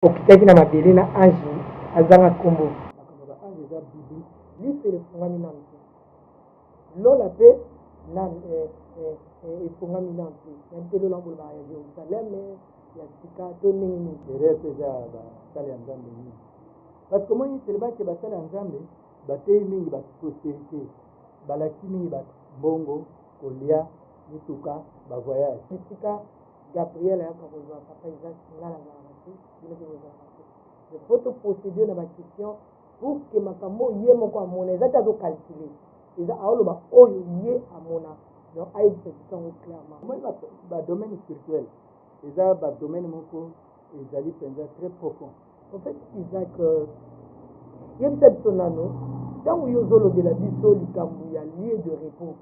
okitaki na mabele na ange azanga kombo ba ange za bibi Lifelo fungami na mpe lola pe na efungami na mpe yanke lola mbola ba ya Jerusalem ya sika to nini erepe za ba sala ya nzambe ni parce que moi c'est le bac ba sala ya nzambe ba tei mingi ba prospérité balaki mingi ba bongo kolia mituka ba voyage sika Gabriel ya kakozwa papa Isaac ngala za mati bino ke za mati le photo procédure na ba question pour que makambo ye moko amona ezata zo calculer eza Aloba oyo ye amona donc aïe c'est tout clairement moi ba domaine spirituel eza ba domaine moko ezali penza très profond en fait Isaac yebisa biso nano ntango yo ozolobela biso likambo ya lieu de repos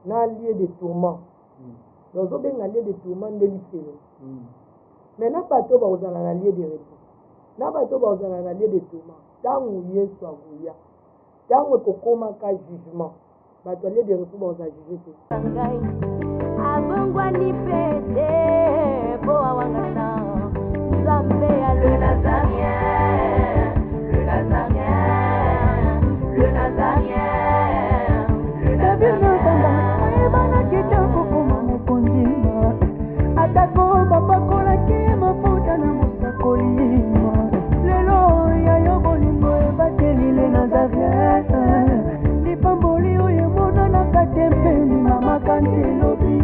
na lieu de tourment donc ozobenga lieu de tourment nde Lifelo mais na bato bakozala na lieu de repos na bato bakozala na lieu de tourment ntango Yesu akoya ntango ekokomaka jugement bato ya lieu de repos bakozala juge te abongwani pete po awangana nzambe ya le Nazarien, le Nazarien, le Nazarien, le Nazarien. Ebana kitoko koma mokondima atako bapakolaki mafuta na mosakolima lelo ya yo bolingo ebateli le Nazarien lipamboli oyo emonanaka te mpeni mama kantelobi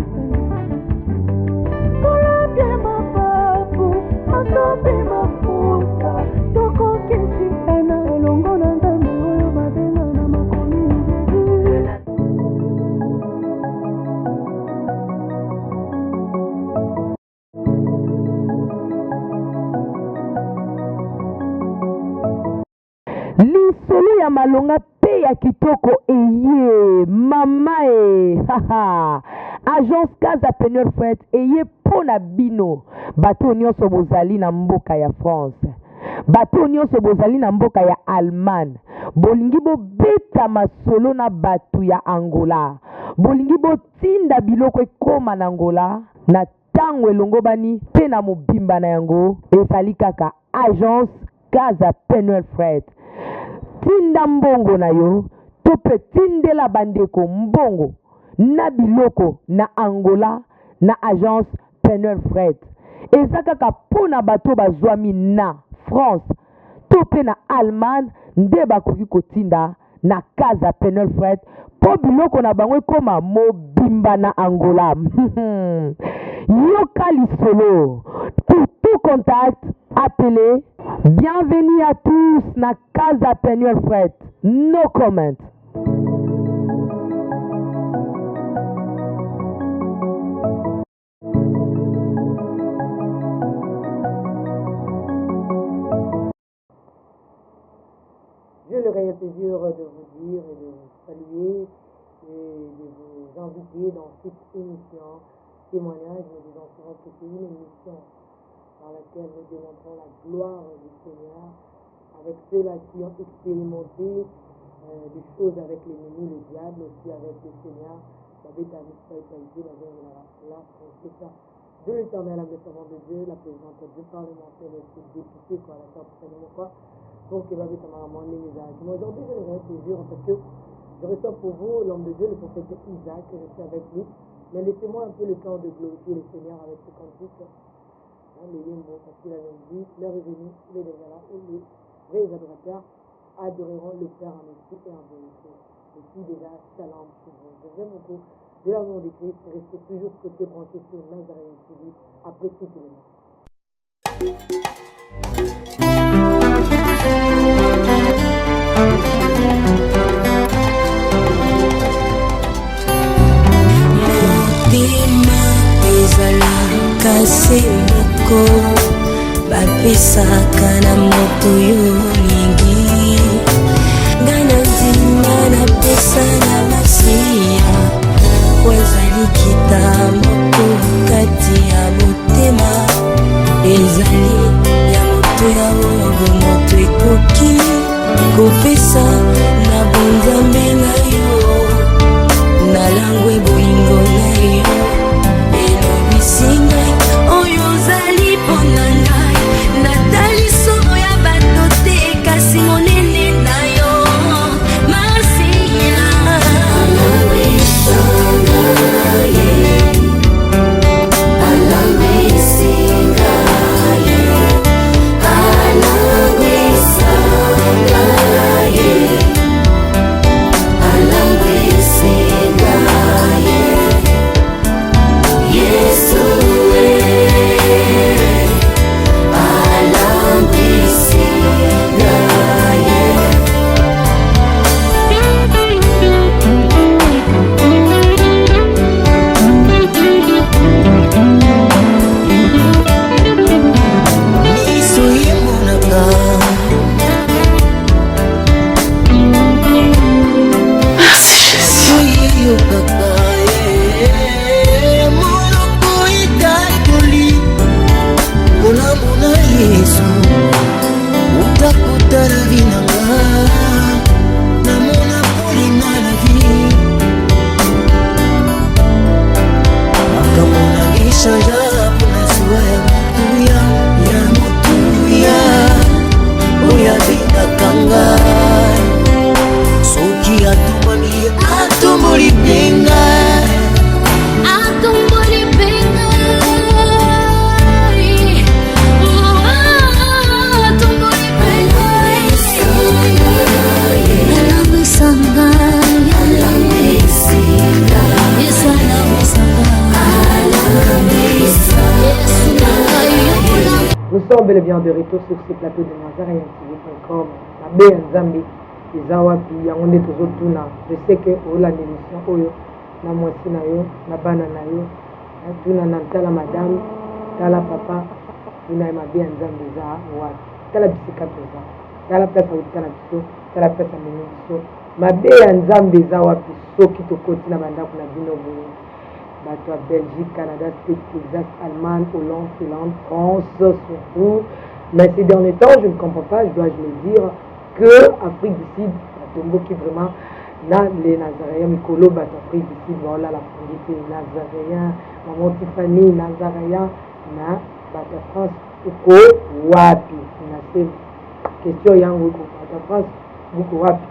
kolapye mapapu masopi mafuta tokokisi ena elongo na nzambe oyo babenga na makomi lisolo ya malonga pe ya kitoko eye mama haha agence Casa Peneur Fret eye pona bino bato nyonso bozali na mboka ya France bato nyonso bozali na mboka ya Allemagne bolingi bobeta masolo na bato ya Angola bolingi botinda biloko ekoma na Angola na tango elongo bani pe na mobimba na yango ezali kaka agence Casa Peneur Fret tinda mbongo na yo to pe tindela bandeko mbongo na biloko na Angola na agence Peneur Fret eza kaka pona bato bazwami na France to pe na Allemagne nde bakoki kotinda na Casa Peneur Fret po biloko na bango ekoma mobimba na Angola yoka lisolo tout contact appelez. Bienvenue à tous na Casa Peneur Fret. No comment. J'ai le réel plaisir de vous dire et de vous saluer et de vous inviter dans cette émission témoignage. Nous disons souvent que c'est une émission dans laquelle nous démontrons la gloire du Seigneur avec ceux-là qui ont expérimenté des choses avec l'ennemi, le diable, aussi avec le Seigneur. Dieu l'éternel, la servante de Dieu, la présidente du parlementaire, le député, quoi, la sœur quoi. Donc, il va être ma maman, les Isaac. Mais aujourd'hui, je vais plaisir parce que je reçois pour vous l'homme de Dieu, le prophète Isaac, je suis avec lui. Mais laissez-moi un peu le temps de glorifier le Seigneur avec ce cantique. Les limbos, parce qu'il a dit, l'heure est venue, il est déjà là, et les vrais adorateurs adoreront le Père en esprit et en vérité. Et puis déjà, shalom sur vous. Je vous aime beaucoup. De l'amour de Christ, restez toujours côté branché sur Nazareth TV. Appréciez tout le monde. Motema ezala kasi moko bapesaka na moto yo olingi ngai na ndima napesa na masiya wezali kita moko kati ya motema ezali ya moto ya oyo moto ekoki kopesa na bonzambe na yo na langwe bolingo na yo elobisi ngai oyo ozali mpona na Yesu utakutana vinanga na mona polina la vie akamona ishanja pona siwa ya mutuya oya vina kanga soki atumboli penga Nous sommes bel et bien de retour sur ce plateau de nazarientv.com. La baie Nzambi, Izawapi, Yangonde Tozotuna. Je sais que la émission Oyo, na mwasi na yo, na bana na yo, tuna na tala madame, tala papa, tuna ma baie Nzambi za wapi. Tala bisika toza. Tala pesa utana biso, tala pesa menu biso. Ma baie Nzambi za wapi soki tokoti na banda kuna bino boye. Bateau à Belgique, Canada, Texas, Allemagne, Hollande, Finlande, France surtout. Mais ces derniers temps, je ne comprends pas, je dois le dire, que Afrique du Sud, Tombo qui vraiment, là, les Nazaréens, Mikolo, Afrique du Sud, voilà la fondité, Nazaréens, Maman Tiffany, Nazaréens, na, Bateau France, Uko, Wapi. C'est question, Yango, Bateau France, Uko, Wapi.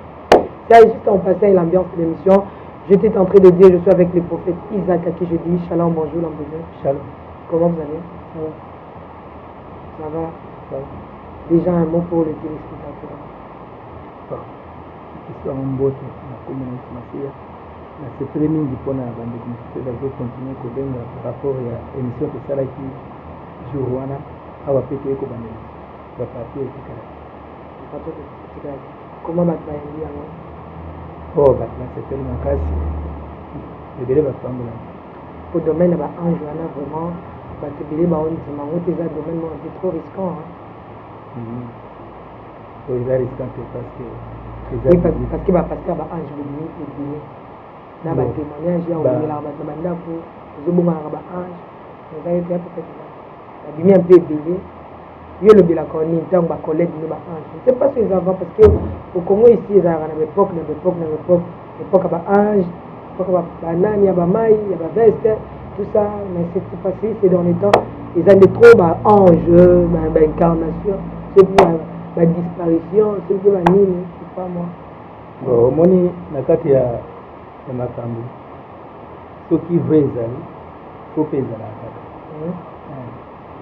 Ça, juste en passant l'ambiance de l'émission. J'étais en train de dire, je suis avec le prophète Isaac à qui je dis shalom, bonjour, l'ambassadeur. Shalom. Comment vous allez? Ça va? Ça va. Déjà un mot pour le téléspectateur. Histoire en beauté, la communauté massive. C'est très bien du point à bande de continuer à venir par rapport à l'émission de Salaki Jourouana, à la pété au Bandé. Va partir au Tikara. Comment va-t-il aller? Oh, bah, c'est tellement casse. Le bébé va prendre là. Au domaine, bah, un jour, vraiment, bah, le bébé, bah, on dit, mais on est déjà domaine, c'est trop risquant, hein. Oui, c'est risquant parce que. Oui, parce que, bah, un jour, le bébé, là, bah, témoignage, il y a oublié là, bah, là, pour, les hommes, bah, un jour, on a été un peu fait ça. La bébé, un peu bébé. Il y a le bébé, qu'on est, tant, bah, collègue, je ne sais pas si ils avant, parce que, au Congo, ici, ils ont une époque, à âge, époque à banane, il y a maille, il y a veste, tout ça, mais c'est passé, c'est dans les temps, ils ont des trop anges, incarnation, c'est pour la disparition, c'est pour la mine, c'est pas moi. Bon, au moni, nakati ya makambo, ce qui vrai, il faut payer la carte.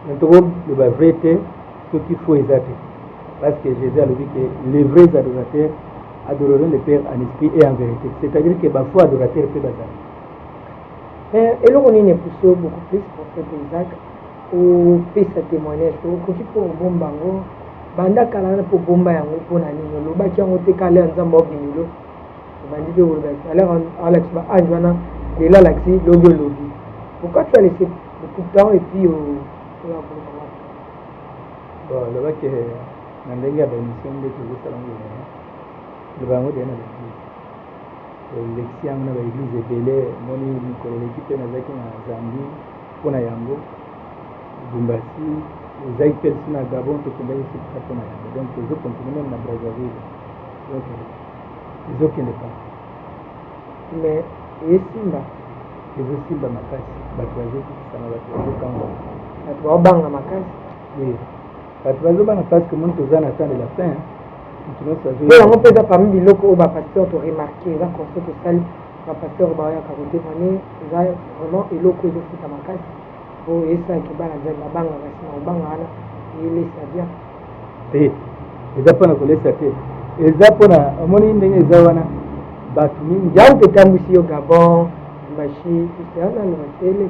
Maintenant, le vrai, ce qu'il faut exacter. Parce que Jésus a dit que les vrais adorateurs adoreront le Père en esprit et en vérité. C'est-à-dire que ma foi adorateur peut baser. Et là, on est poussé beaucoup plus pour faire Isaac au pays sa témoignage. Quand tu peux bomba, banda kalana pour bomba yango pour nani le ba qui ont été calé en zamba binilo. Bandi de Wolbek. Alors Alex ba anjwana et là l'axi logo. Pourquoi tu as laissé beaucoup de temps et puis bon, le bac est dans les gars d'émission de tout ça. Le bango de l'élection na l'église de Belé, moni Nicolas l'équipe na zaki na Zambie, pona yango, Bumbasi, Zaki Pesi na Gabon to kumba ici pona yango. Donc je continue même na Brazzaville. Donc ils ont qu'une pas. Mais et Simba, ils ont Simba makasi, batwaje ça na batwaje kango. Batwa banga makasi. Oui. Batwaje banga parce que mon tozana attendre la fin. Mais on peut parmi les locaux, les pasteurs ont remarqué, ils ont construit que celle, les pasteurs ont témoigné, ils ont vraiment les locaux, ils ont fait ma casse. Pour essayer de faire la banque, la banque, et les saviens. Et ils ont pas collé sa tête. Ils ont pas monnaie de Zawana. Batumi, Yao de Tamusi au Gabon, Machi, tout ça, on a le les saviens.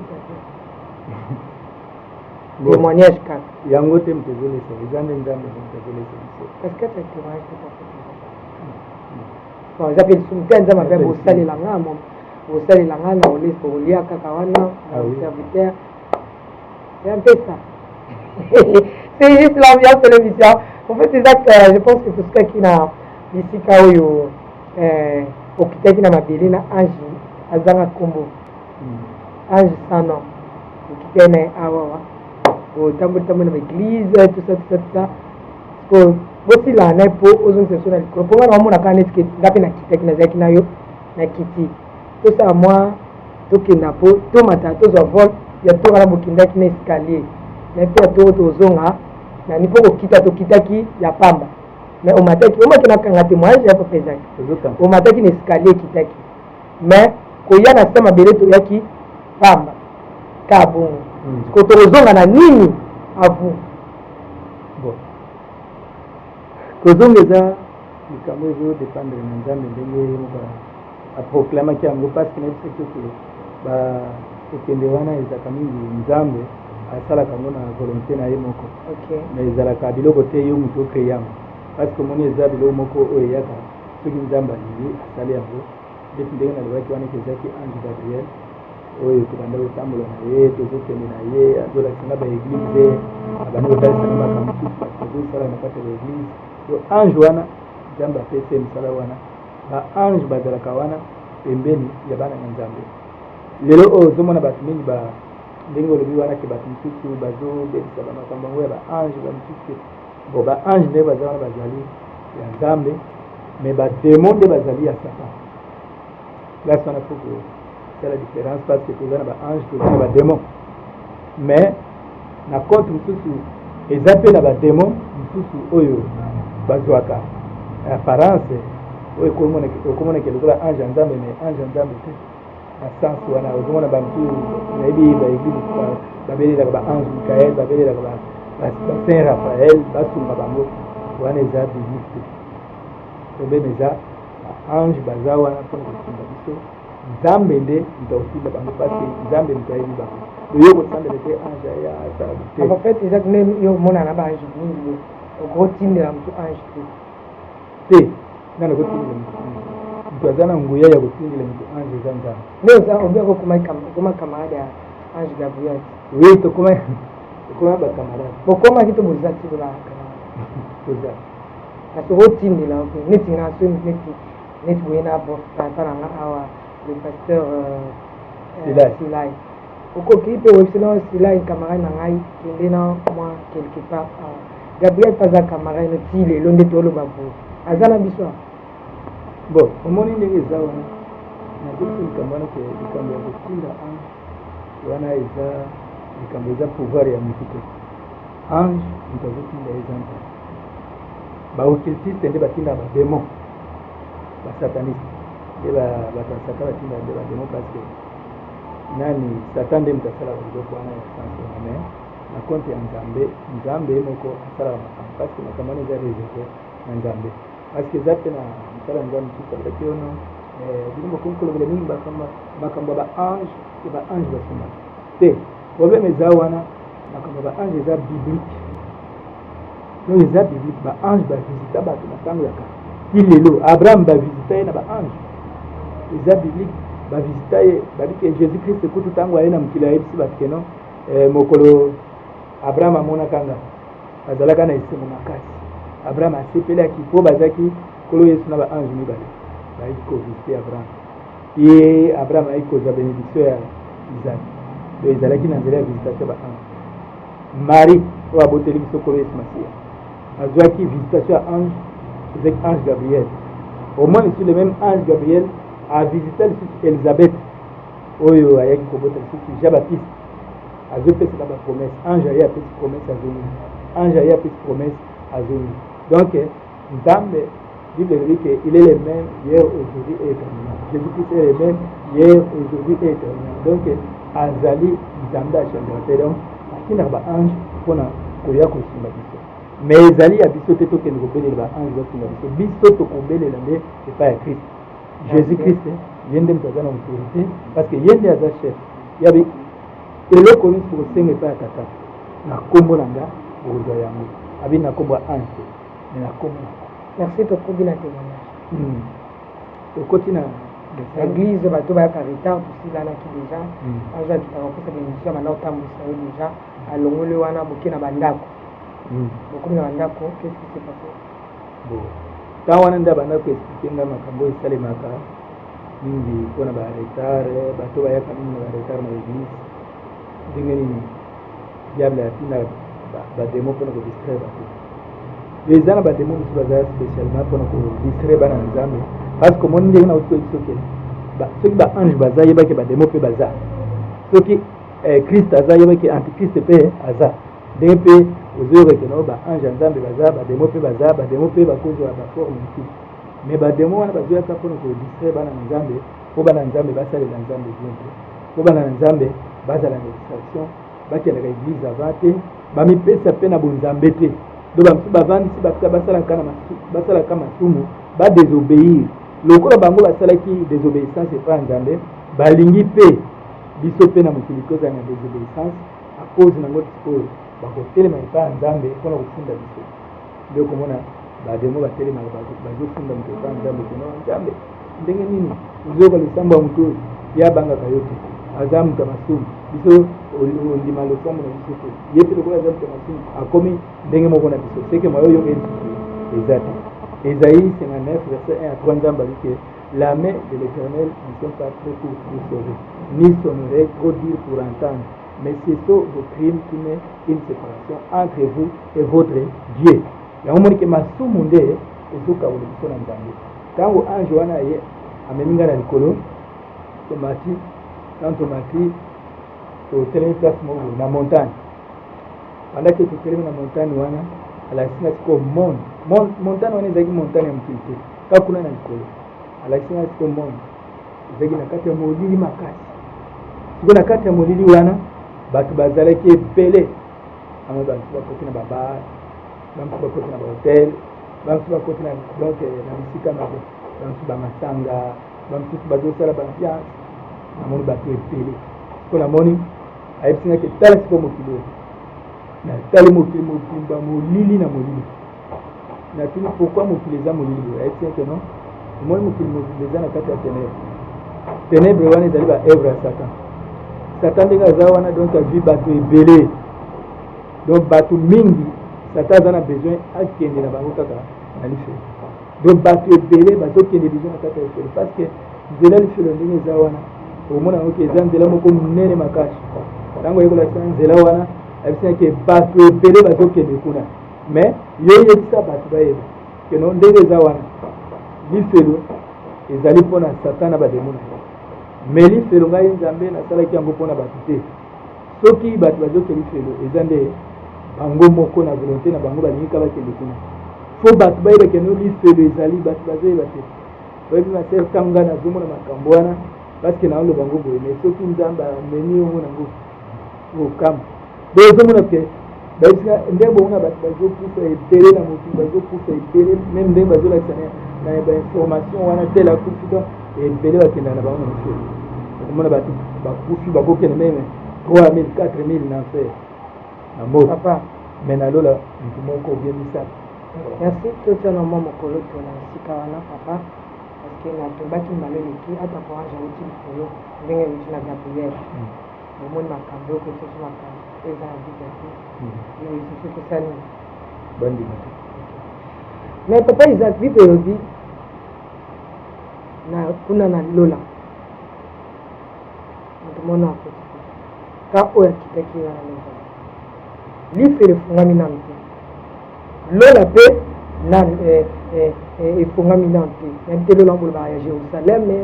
Témoignage 4. Yango tem tezole se izande nzambe tezole se. Est-ce que tu témoignage que tu as fait? Bon, j'appelle Soumten nzambe avec au sali langa mon au sali langa na olé pour lia kakawana serviteur. C'est un peu ça. C'est juste l'ambiance de l'émission. En fait, c'est ça que je pense que tout ce qui n'a ici kaoyo au kitaki na mabeli na ange azanga kombo. Ange sans nom. Qui était awawa. tambour na église tout ça ko bosi la na po ozon seso na likolo po ngana omona kana neti ngapi na kitaki nazalaki na yo na kiti tosala mwa tokenda po tomata tozwa vol ya tokala bokendaki na escalier na mpe ya toko tozonga na nipo kokita tokitaki ya pamba mais omataki nakanga témoignage ya papa ezaki omataki na escalier ekitaki mais koya na se mabele toyaki pamba ka bongo ko tozonga na nini avu bon kozongeza likambo ezodépendre na nzambe ndenge aproclamaki yango parce que nayebi soki ekende wana ezalaka mingi nzambe asalaka yango na volonté na ye moko mais ezalaka biloko te yo moto okreye yango parce que omoni eza biloko moko oyo eyaka soki nzambe alingi asali yango ndeti ndenge nalobaki wana ezalaki ange gabriel oyo tobanda kotambola na ye tozokende na ye azolakisinga baeglize abandi kotalisanga makambo mosusu tozosala na kati ya baeglize yo ange wana nzambe apesi misala wana baange bazalaka wana pembeni ya bana ya nzambe lelo oyo ozomona bato mingi ndenge olobi wana ke bato mosusu bazobebisa bamakambo yango ya baange bamosusu bon baange nde baza wana bazali ya nzambe mais bademon nde bazali ya satan place wana fo c'est la différence parce que toza na baange toza na bademon mais na contre mosusu eza mpe na bademon mosusu oyo bazwaka apparence oyo okomonaka lokola ange ya nzambe mais ange ya nzambe te na sens wana ozomona bamosu nayebi baeglise babelelaka baange mikael babelelaka basaint raphaël basunga bango wana eza biblique te problème eza baange baza wana mpona kosunga biso nzambe nde moto akotinda bango parce que nzambe moto ayebi bango oyo kosambela te ange ya asala te en fait ezaki nde yo omona na baange mingi okotindela motu ange te nana kotindela motu ange moto aza na nguya ya kotindela motu ange eza nzambe nde oza obiaka okoma camarade ya ange gabriel oui tokoma bacamarade bokomaki to boza ti bola toza kasi okotindela neti nga so neti boye na tata na nga awa le pasteur Silai okoki mpe oyebisina Silai camarade na ngai kende na mwa quelque part Gabriel paza camarade no ti lelo nde toloba boye aza na biso bon omoni ndenge eza wana nazokisi likambo wana ke likambo ya kotinda ange wana eza likambo eza pouvoir ya motu te ange moto azotinda eza nta baoccultiste nde batindaka bademon basataniste nde bato ya satan batindaka nde bademon parce que nani satan nde moto asalaka biloko wana ya sens wana mais na compte ya nzambe moko asalaka makambo parce que makambo wana eza réservé na nzambe parce que eza mpe na mosala ya nzambe mosusu alobaki ono bino mokomi kolobela mingi makambo ya baange ke baange basomaka te problème eza wana makambo ya baange eza biblique no eza biblique baange bavisita bato na ntango ya kala ti lelo abraham bavisita ye na baange eza biblique bavisita ye babike jésus christ kutu ntango aye na mokili ayebisi bato keno mokolo abraham amonaka nga azalaka na esengo makasi abraham asepelaki mpo bazalaki kolo yesu na baange mibale bayiki kovisite abraham ye abraham ayiki kozwa bénédiction ya isaac do ezalaki na nzela ya visitation ya baange marie oyo aboteli biso kolo yesu masiya azwaki visitation ya ange ezaki ange gabriel au moins sur le même ange gabriel avisita lisusu elizabeth oyo ayaki kobota lisusu jean baptiste azopesaka bapromesse ange aye apesi promesse azongi ange aye apesi promesse azongi donc nzambe bible dit qu'il est le même hier aujourd'hui et éternellement jésus christ est le même hier aujourd'hui et éternellement donc azali nzambe achangeaka te donc atindaka baange mpona koya kosunga biso mais ezali ya biso te tokende kobelela baange basunga biso tokobelela nde epai ya christ jésus christ ye nde moto aza na autorité parce que ye nde aza chef yabi eloko nyonso bokosenga epai ya tata na nkombo na nga bokozwa yango abi na nkombo ya ange te mais na nkombo na merci tokobi na témoignage tokoti na église bato bayaka retard tosilanaki déjà ange akitaka kopesa bénédiction banda kotambwisa ye déjà alongoli wana boke na bandako bokomi na bandako qu'est-ce qui s'est passé bon ntango wana nde abanda koexplike nga makambo esalemaka mingi mpona baretard bato bayaka mingi na baretard na église ndenge nini diable atina bademo mpona kodistraire bato eza na bademo mosusu baza spécialement mpona kodistraire bana na nzambe parce que omoni ndenge nauti koyebi soki soki baange baza yebaki bademo mpe baza soki Christ aza yebaki antichrist mpe aza ndenge mpe ozoyoka no baange ya nzambe baza bademo mpe baza bademo mpe bakozwa baforme mosusu mais bademo wana bazoyaka mpona kodistraire bana na nzambe mpo bana na nzambe basalela nzambe bien te mpo bana na nzambe bazala na distraction bakendaka église avant te bamipesa mpe na bonzambe te do bamosusu bavandisi bafika basalaka masumu badesobéir lokola bango basalaki désobéissance epa ya nzambe balingi mpe biso mpe na mokili kozala na désobéissance à cause nango sikoyo bakotelema epa ya nzambe mpona kofunda biso nde komona bademo batelemaka bazofunda moto epa ya nzambe keno nzambe ndenge nini ozoyoka losambo ya moto yabangaka yo te aza moto ya masumu biso ondima losambo na biso te ye mpe lokola aza moto ya masumu akomi ndenge moko na biso seke mwa oyo yoka lisusu eza te Ésaïe 59 verset 1 à 3 nzambe ali ke la main de l'Éternel ne sont pas trop courtes pour sauver ni son oreille trop dure pour entendre mais c'est vos crimes qui met une séparation entre vous et votre Dieu yango moni ke masumu nde ezokabula biso na nzambe ntango ange wana ye amemi ngai na likolo tomati quand tomati totelemi place moko na montagne pendant que totelemi na montagne wana alakisinga sikoyo montagne wana ezalaki montagne ya mokili te kaka kuna na likolo alakisinga sikoyo monde ezalaki na kati ya molili makasi sikoyo na kati ya molili wana bato bazalaki ebele amo bamosusu bakoti na babar bamosusu bakoti na bahotel bamosusu bakoti na donc na bisika na bamosusu bamasanga bamosusu bazosala baambiance namoni bato ebele sikoyo namoni ayebisingaki tala sikoyo mokili oyo natali mokili mobimba molili na molili natuni pourquoi mokili eza molili boye ayebisingaki non omoni mokili mobimba eza na kati ya ténèbre wana ezali baevre ya satan ndenge aza wana donc azwi bato ebele donc bato mingi satan aza na besoin akende na bango kaka na lifelo donc bato ebele bazokende besoin na kati ya lifelo parce que nzela lifelo ndenge eza wana omona yango ke eza nzela moko monene makasi ntango yekolakisa nzela wana ayebisaki bato ebele bazokende kuna mais yo yebisa bato bayeba keno ndenge eza wana lifelo ezali mpona satan na bademo na ye mais lifelo ngai nzambe nasalaki yango mpona bato te soki bato bazoke lifelo eza nde bango moko na volonté na bango balingi ka bakende kuna fo bato bayeba keno lifelo ezali bato bazoyeba te oyebi masere ntango ngai nazomona makambo wana parceke naoloba bango boye mais soki nzambe amemi yango nango okama do ozomona ke bayebisika ndenge bomona bato bazokufa ebele na mokili bazokufa ebele meme ndenge bazolakisa na bainformation wana tel akufi donc ebele bakendaka na bango na mofelo okomona bato bakufi bakokende meme 3 000 4 000 na enfer na mot papa mais nalola motu moko obien misala merci totiana mwa mokolo tona esika wana papa parce que natobaki maleleki ata courage auti likolo ndenge euti na gabriele omoni makambo okotoso makambo eza na bigati lisusu tosali bandima te mais papa isaac bible elobi na kuna na lola moto mona akoti ka oyo akitaki wana leza lifelo efungami nano te lola mpe efungami nano te yabi te lola ambolobaka ya jérusaleme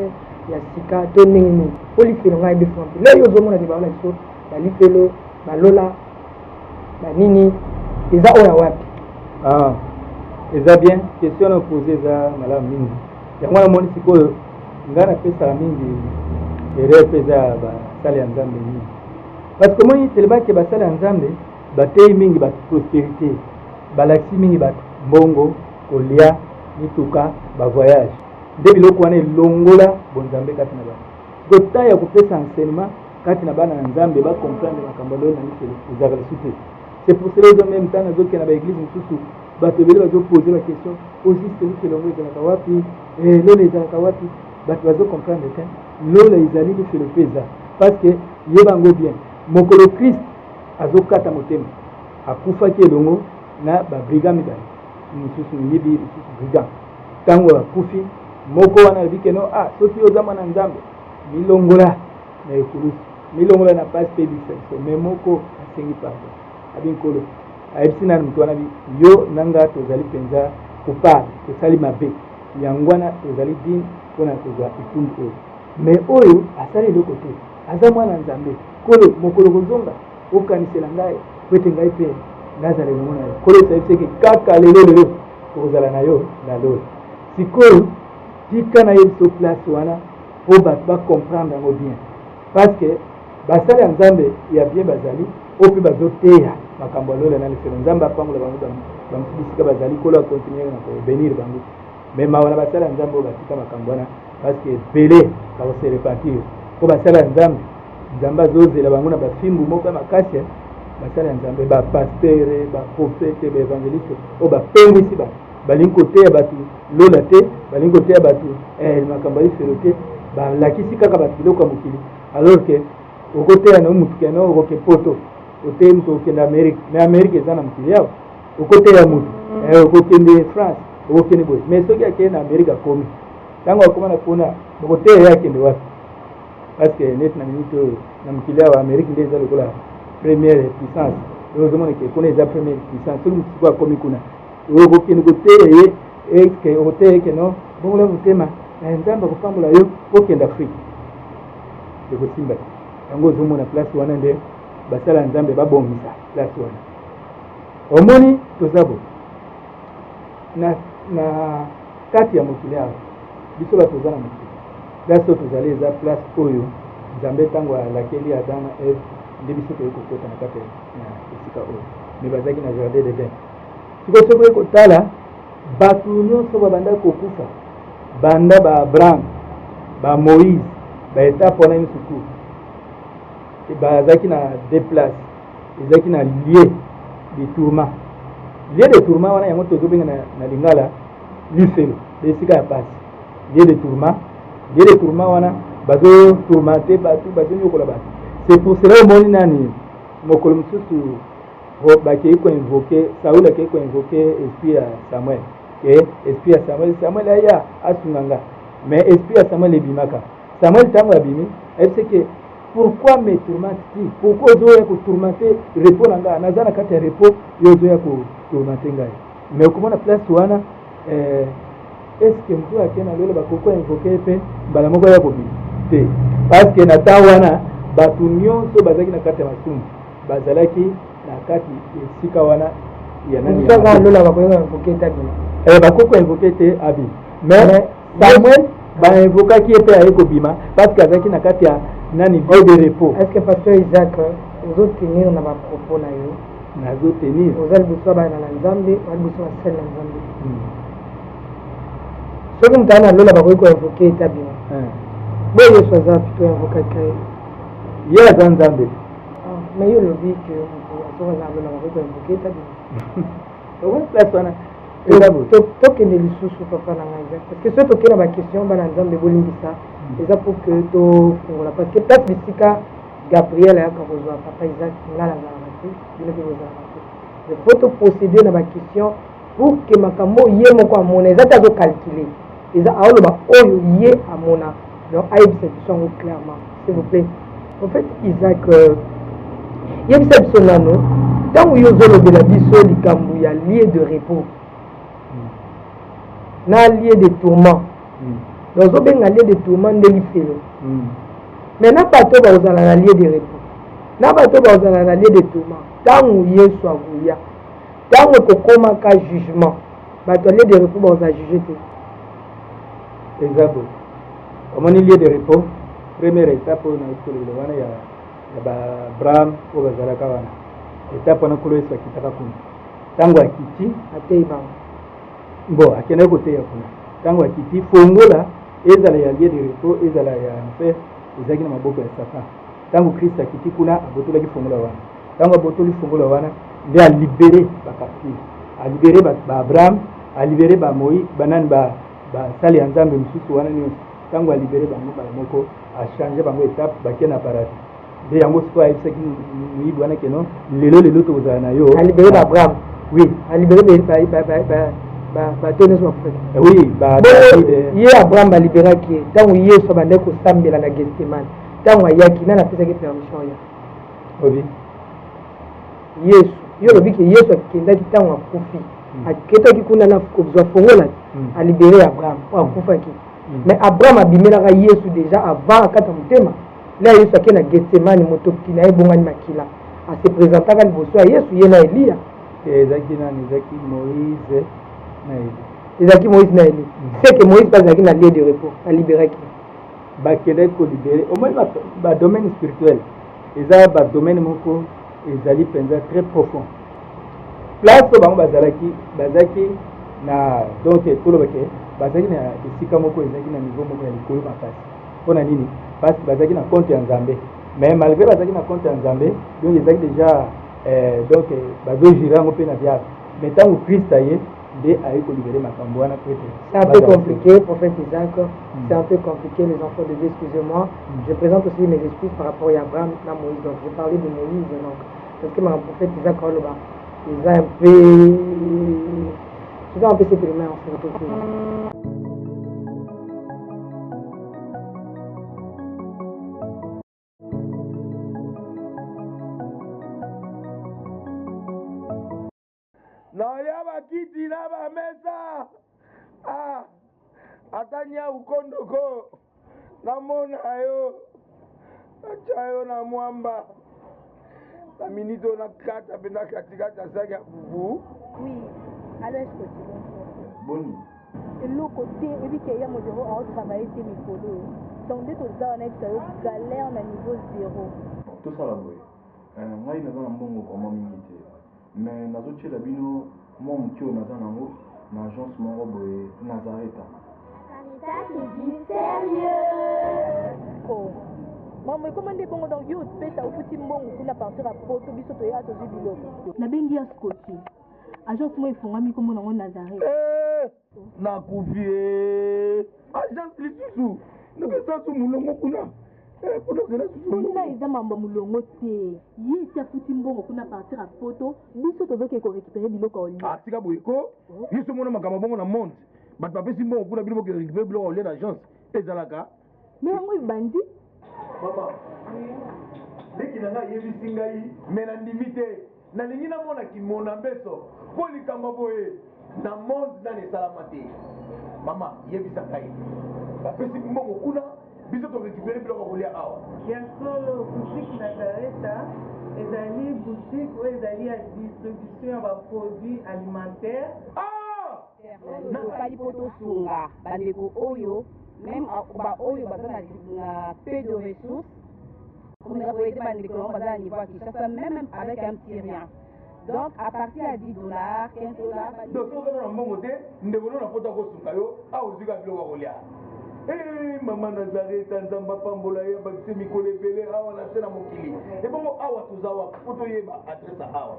ya sika to ndenge nini mpo lifelo ngai ebefungami te lelo ozomona te baola biso balifelo balola banini eza oyo wapi eza bien question na opose eza malamu mingi yango namoni sikoyo ngai napesaka mingi erreur mpe eza ya basala ya nzambe mingi parce que moi telebaki basala ya nzambe bateyi mingi bato prospérité balakisi mingi bato mbongo kolia mituka bavoyage nde biloko wana elongola bonzambe kati na bana kota ya kopesa enseignement kati na bana na nzambe bacomprendre makambo lelo na lifelo ezaka lisu te c'est pour cela ozo même ntango azokende na baeglise mosusu bato ebele bazopose baquestion osiste lifelongo ezalaka wapi lola ezalaka wapi bato bazocomprendre te lola ezali lifelo mpe eza parce que ye bango bien mokolo Christ azokata motema akufaki elongo na babriga mibale mosusu miyibi mosusu briga ntango akufi moko wana alobi keno soki oza mwana nzambe milongola na ekulusu milongola na pasi mpe biso mais moko asengi pardon abi nkolo ayebisi nani mutu wana yo nanga tozali mpenza kopart tosali mabe yango wana tozali dine mpona kozwa etumbu oyo mais oyo asali eloko te aza mwana nzambe kolo mokolo kozonga okanisela ngai po ete ngai mpe nazala elongo na yo kolo esayebiseke kaka lelo tokozala na yo na lolo sikoyo tika na ye biso place wana po bato bacomprendre yango bien parce que basali ya nzambe ya bien bazali oyo mpe bazoteya makambo ya lola na lefelo nzambe apangola bango bamosusu bisika bazali kolo akontinue na kobenir bango mais mawa na basali ya nzambe oyo batika makambo wana parce que ebele bakose repartir po basali ya nzambe nzambe azozela bango na bafimbu moko ya makasi basali ya nzambe bapastere baprofete baevangeliste oyo bapengwisi bato balingi koteya bato lola te balingi koteya bato makambo ya lifelo te balakisi kaka bato biloko ya mokili alors que okoteya na mutu kena okoke poto oteyi mutu okende amérique mais amérique eza na mokili yawo okoteya mutu okokende france okokende boye mais soki akende na amérique akomi ntango akoma na kuna bokoteya ye akende wapi parce que neti na minute oyo na mokili yawo amérique nde eza lokola première puissance ozomona ke kuna eza première puissance soki mutu siko akomi kuna okokende koteya ye eske okoteya ye keno bongola motema na nzambe akopambola yo okende afrique ekosimba te yango ozomona place wana nde basala nzambe babongisa place wana omoni toza bo na kati ya mokili awa biso bato toza na mokili place oyo tozali eza place oyo nzambe ntango alakeli adam na eve nde biso toyei kokota na kati na esika oyo me bazalaki na jardin d'Eden sikoyo soki kotala bato nyonso babanda kokufa banda ba Abraham ba Moïse ba etape wana misuku bazalaki na deux places ezalaki na lieu de tourment wana yango tozobenga na lingala lifelo esika ya pasi lieu de tourment wana bazotourmente bato bazonyokola bato c'est pour cela omoni nani mokolo mosusu bakei koinvoke Saul akei koinvoke esprit ya Samuel esprit ya Samuel aya asunganga mais esprit ya Samuel ebimaka Samuel ntango abimi ayebiseke pourquoi me tourmentes-tu pourquoi ozoya kotourmente repos na ngai naza na kati ya repos yo ozoya kotourmente ngai mais okomona place wana eske motu ake na lelo bakoko invoke mpe mbala moko ya kobima te parce que na ntango wana bato nyonso bazalaki na kati ya masumu bazalaki na kati esika wana ya nani bakoko invoke te abi mais Samuel bainvokaki ye mpe aye kobima parce que azalaki na kati ya nani lieu de repos. Est-ce que pasteur Isaac ozotenir na bapropos na yo nazotenir oza liboso bana na nzambe oza liboso basali na nzambe soki moto ana lola bakoki koinvoke etabima boye yesu aza plutôt invokaka ye aza nzambe mais yo lobi ke soki aza lola bakoki koinvoke etabima owa place wana tokende lisusu papa na ngai Isaac parce que soki tokei na baquestion bana nzambe bolimbisa eza pour que tofungola parce que place bisika Gabriel ayaka kozwa papa Isaac ngala azalaka te bino mpe bozalaka te il faut toprocéder na baquestion pour que makambo ye moko amona eza te azocalcule eza aoloba oyo ye amona donc ayebisa biso yango clairement s'il vous plaît en fait Isaac yebisa biso nano ntango yo ozolobela biso likambo ya lieu de repos na lieu de tourment donc ozobenga lieu de tourment nde lifelo mais na bato bazala na lieu de repos na bato bazala na lieu de tourment ntango yesu akoya ntango ekokomaka jugement bato ya lieu de repos bazala juge te eza bo omoni lieu de repos première étape oyo na esolelo wana ya baabraham oyo bazalaka wana étape wana kolo yesu akitaka kuna ntango akiti atei bango bon akendaki koteya kuna ntango akiti fongola ezala ya lieu de repos ezala ya enfer ezalaki na maboko ya satan ntango kristo akiti kuna abotolaki fongola wana ntango abotoli fongola wana nde alibere bacaptive alibere baabraham alibere bamoïse banani basali ya nzambe mosusu wana nyonso ntango alibere bango bala moko achange bango étape bakie na paradis nde yango sikoyo ayebisaki moyibi wana keno lelo tokozala na yo alibere baabraham oui alibere bato nyonso baprofete oui ye abraham baliberaki ye ntango yesu abandaki kosambela na gestemane ntango ayaki nani apesaki permission ya obi yesu yo lobi ke yesu akendaki ntango akufi aketaki kuna na kozwa fongola alibere abraham po akufaki mais abraham abimelaka yesu déjà avant akata motema la yesu ake na getsemani motoki na ye bongani makila ase présentaka liboso ya yesu ye na eliya ezalaki nani ezalaki moïse na eli ezalaki moïse na eli c'est que moïse mpe azalaki na lieu de repos aliberaki bakendaki kolibere omoni badomaine spirituel eza badomaine moko ezali mpenza très profond place oyo bango bazalaki na donc tolobake bazalaki na esika moko ezalaki na niveau moko ya likolo makasi mpona nini parce que bazalaki na compte ya nzambe mais malgré bazalaki na compte ya nzambe donc ezalaki déjà donc bazojire yango mpe na diable mais ntango Christ aye nde aye kolibere makambo wana peut être c'est un peu compliqué prophète Isaac c'est un peu compliqué les enfants de Dieu excusez-moi je présente aussi mes excuses par rapport à Abraham na Moïse donc je parlais de Moïse donc parce que mon prophète Isaac Aloba il a un peu je vais un peu s'exprimer en fait naolia bakiti na bamesa atanya ukondoko namona yo acha yo na mwamba na minito na kata pena katikati asaki ya fufu oui alors est-ce que tu veux boni le côté et puis qu'il y a mon zéro en travailler tes micros donc dès tout ça on est sur galère na niveau 0 tout ça la boy ngai naza na mbongo vraiment mingi te mais nazotiela bino mwa moke oyo naza nango na agence moko boye nazareta maman comment des bons donc yo pesa au petit mbongo kuna partir à poto biso to ya to biloko na bengi ya scotty agence moi ifungami comme nango nazareta nakufi agence lisusu nakasa mulongo kuna kuna eza mambo mulongo te ye esi afuti mbongo kuna partir à poto biso tozoke korécupérer biloko olia atika boyeko biso mona makambo bongo na monde bato bapesi mbongo kuna bino boke récupérer biloko olia na agence ezalaka mais yango ebandi mama leki na ngai yebisi ngai me na ndimi te nalingi namona kimona mbeso mpo likambo boye na monde nani esalama te mama yebisa ngai bapesi mbongo kuna biso torécupérer biloko kolia awa ya solo boutique nazareta ezali boutique oyo ezali ya distribution ya baproduit alimentaire nakali po tosunga bandeko oyo même baoyo baza na peu de ressources komeka boye te bandeko yango baza na niveau ya Kinshasa même avec un petit rien donc à partir ya $10 $15 donc sokozana na mbongo te ndeko no na poto akosunga yo awa ozwika biloko ya kolia mama nazareta nzambe apambola ye bakise mikolo ebele awa na se na mokili ebongo awa toza wa po toyeba adresse awa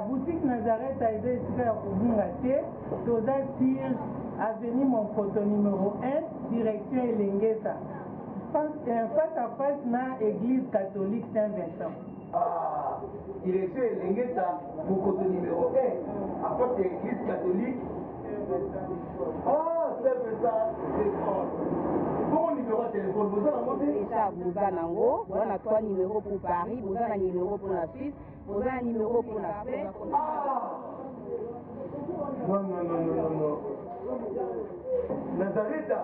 boutique nazareta eza esika ya kobunga te toza sur avenue Monkoto numéro 1 direction Elengesa face à face na église catholique Saint-Vincent direction Elengesa Monkoto numéro 1 à face de l'église catholique Saint-Vincent bon numéro de téléphone vous avez nango voilà 3 numéros pour Paris vous avez un numéro pour la Suisse vous avez un numéro pour la France non Nazareta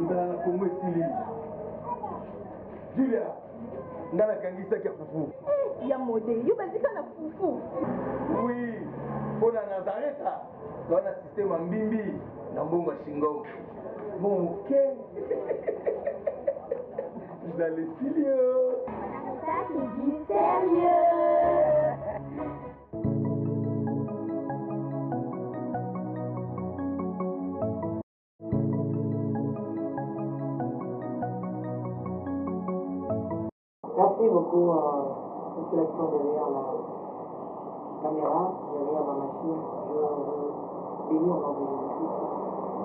nzala na Kongo esili Julia nga nakangisaki ya fufu ya mode yo bazika na fufu oui mpona Nazareta toa na systeme ya mbimbi na mbongo ya shingongo moke nzala esili yo Merci beaucoup, monsieur l'action derrière la caméra, derrière ma machine. Je bénis au nom de Jésus-Christ.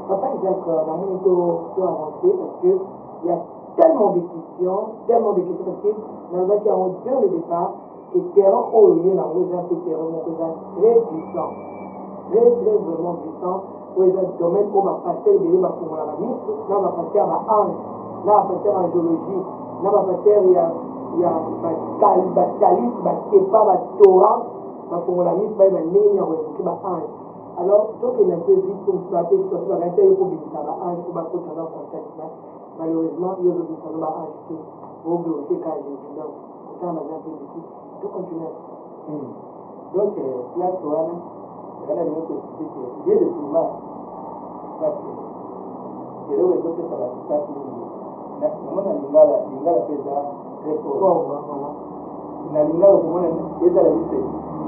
Papa Isaac, on a moins tout avancé parce qu'il y a tellement de questions, parce que dans le bac, il y a dès le départ que terrain haut, il y a un peu terrain très puissant, très vraiment puissant. Où il y a un domaine où on va passer le bébé, on va passer à la ange, là on va passer à angiologie, là on va passer à ya bataliste bakepa batora bafongola miso bayeba ndenge nini ya koevoke baange. Alors tokende un peu vite comme ça bape soki bakati yo kobimisa baange po bakota na contact malheureusement yo ozobimisa no baange te oglorifie ka jésus donc otala baza un peu dessus to continue. Donc place wana wana lino koexplike ke lieu de tourment parce que eloko ezopesa bato place mingi namona lingala mpe eza très fort na lingala okomona ezala bise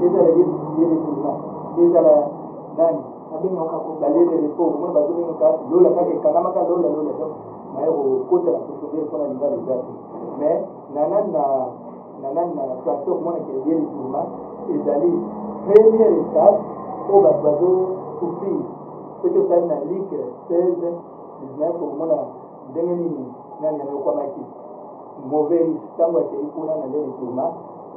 ezala lieu de tourment ezala nani babengaka balie de repos okomona bazobengaka lola kaka ekangamaka lola donc maye kokota na profondeur mpona lingala eza te mais nanani na français okomona ke lieu de tourment ezali première étape oyo bato bazosouffrir soki otali na like 16 19 okomona ndenge nini nani ameokwamaki mauvais riche ntango akei kuna na lieu de tourment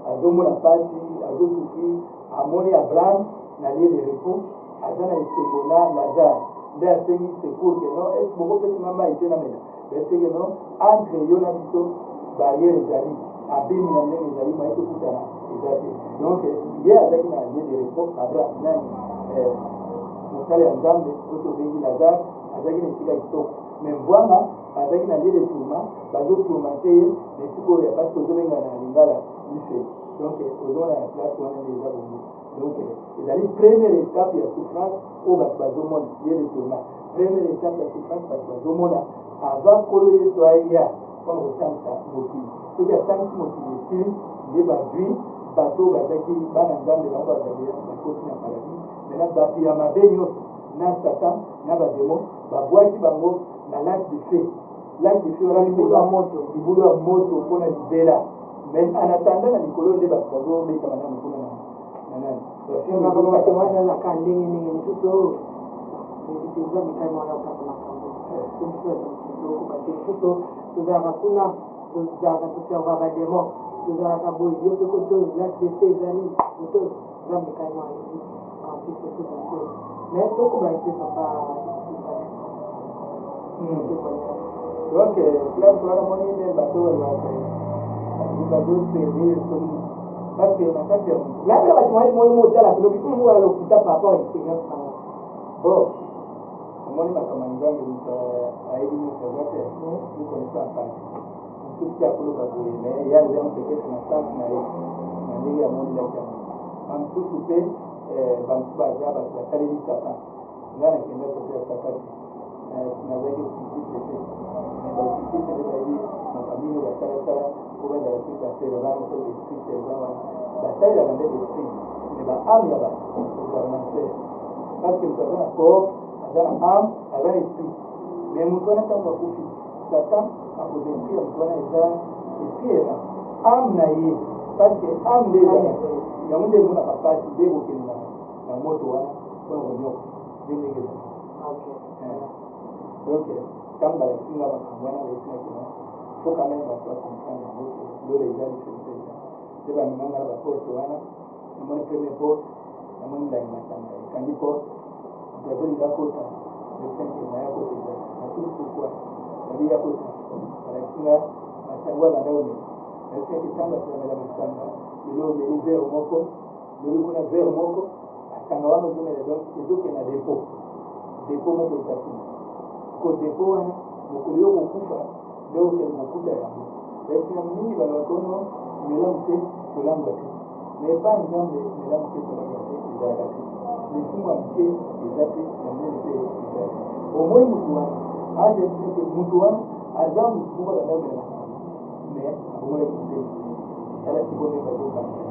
azomona mpasi azosouffrir amoni abraham na lieu de repos aza na esengo na lazare nde asengi secours ke non est bokopesanga mai te na mena esenge non entre yo na biso barrière ezali abimi na ndenge ezali mai tokutana eza te donc ye azalaki na lieu de repos abraham nani mosali ya nzambe oyo tobengi lazare azalaki na esika kitoko mais mbwanga azalaki na lieu de tourment bazotourmente ye na esika oyo parce que ozobenga na lingala life donc ozomona na place wana nde eza bongo donc ezali première étape ya souffrance oyo bato bazomona lieu de tourment première étape ya souffrance bato bazomona avant kolo yesu aya mpona kosangisa mokili soki asangisi mokili esili nde bazwi bato bazalaki bana nzambe bango bazali bakoti na paradis maintenant bato ya mabe nyonso na satan na bademo babwaki bango na lac de feu wana libulu ya moto mpona libela mais en attendant na likolo nde bato bazobetama nano mpona na nani batemoignaka ndenge ndenge mosusu oyo nzambe kai mwana okata makambo biso ezakokokaka te mosusu tozalaka kuna tozalaka toserva bademo tozalaka boye yo mpe koto lac de feu ezali koto nzambe kai mwana yebi artiste sotation mais tokobaki mpe papa donc place wana moni mpe bato balobaka bazoservir soki parce que na kati ya yapela batimai moi motala pelobi oya lokuta par rapport à expérience nanga bon omoni makambo nzambe moto ayebi nyonso aza te nikonesa apasi mosusu te akoloba boye mais ya lem peut-être na sens na ye na ndenge ya mondilaki yango bamosusu mpe bamosusu baza bato basaleli satan nga nakenda kote ya satan te nazalaki ocritique te mais baocritique nde bayebi makambo nini basalasala po bazala soki baservant to esprit servant wana basalelaka nde esprit mais baame ya bato ezala na ser parce que moto aza na corps aza na ame aza na esprit mais moto wana ntango akufi satan akoza esprit ya moto wana eza esprit eza ame na ye parce que ame nde eza yango nde emonaka mpasi nde kokende na moto wana mpona konyoka nde ndenge eza donc ntango balakisinga makambo wana bayesinaki no faut quand même bato bacomprendre yango lola eza lifeupeza nde baminganga na baporte wana namoni premier porte namoni ndangi masanga ekangi porte moto azolinga kota lesenke ya kota eza natuli pourkoi babi ya kota balakisinga masango abanda omela lesenke ntango atomela masanga lelo omeli vere moko lobi kuna vere moko masanga wana ozomela donc ezokenda depo moko ezakuna ko depo wana mokolo yo kokufa nde okende kokuta yango baesinga mingi balokono melamu te kolangwa te mais pa nzambe melamu te kolangwa te ezalaka te lisumu ya moke eza te ya monene mpe eza te omoi motu wana angeike motu wana aza motu moko bandamela makambo mais akomonaki motema tala sikone bazokanga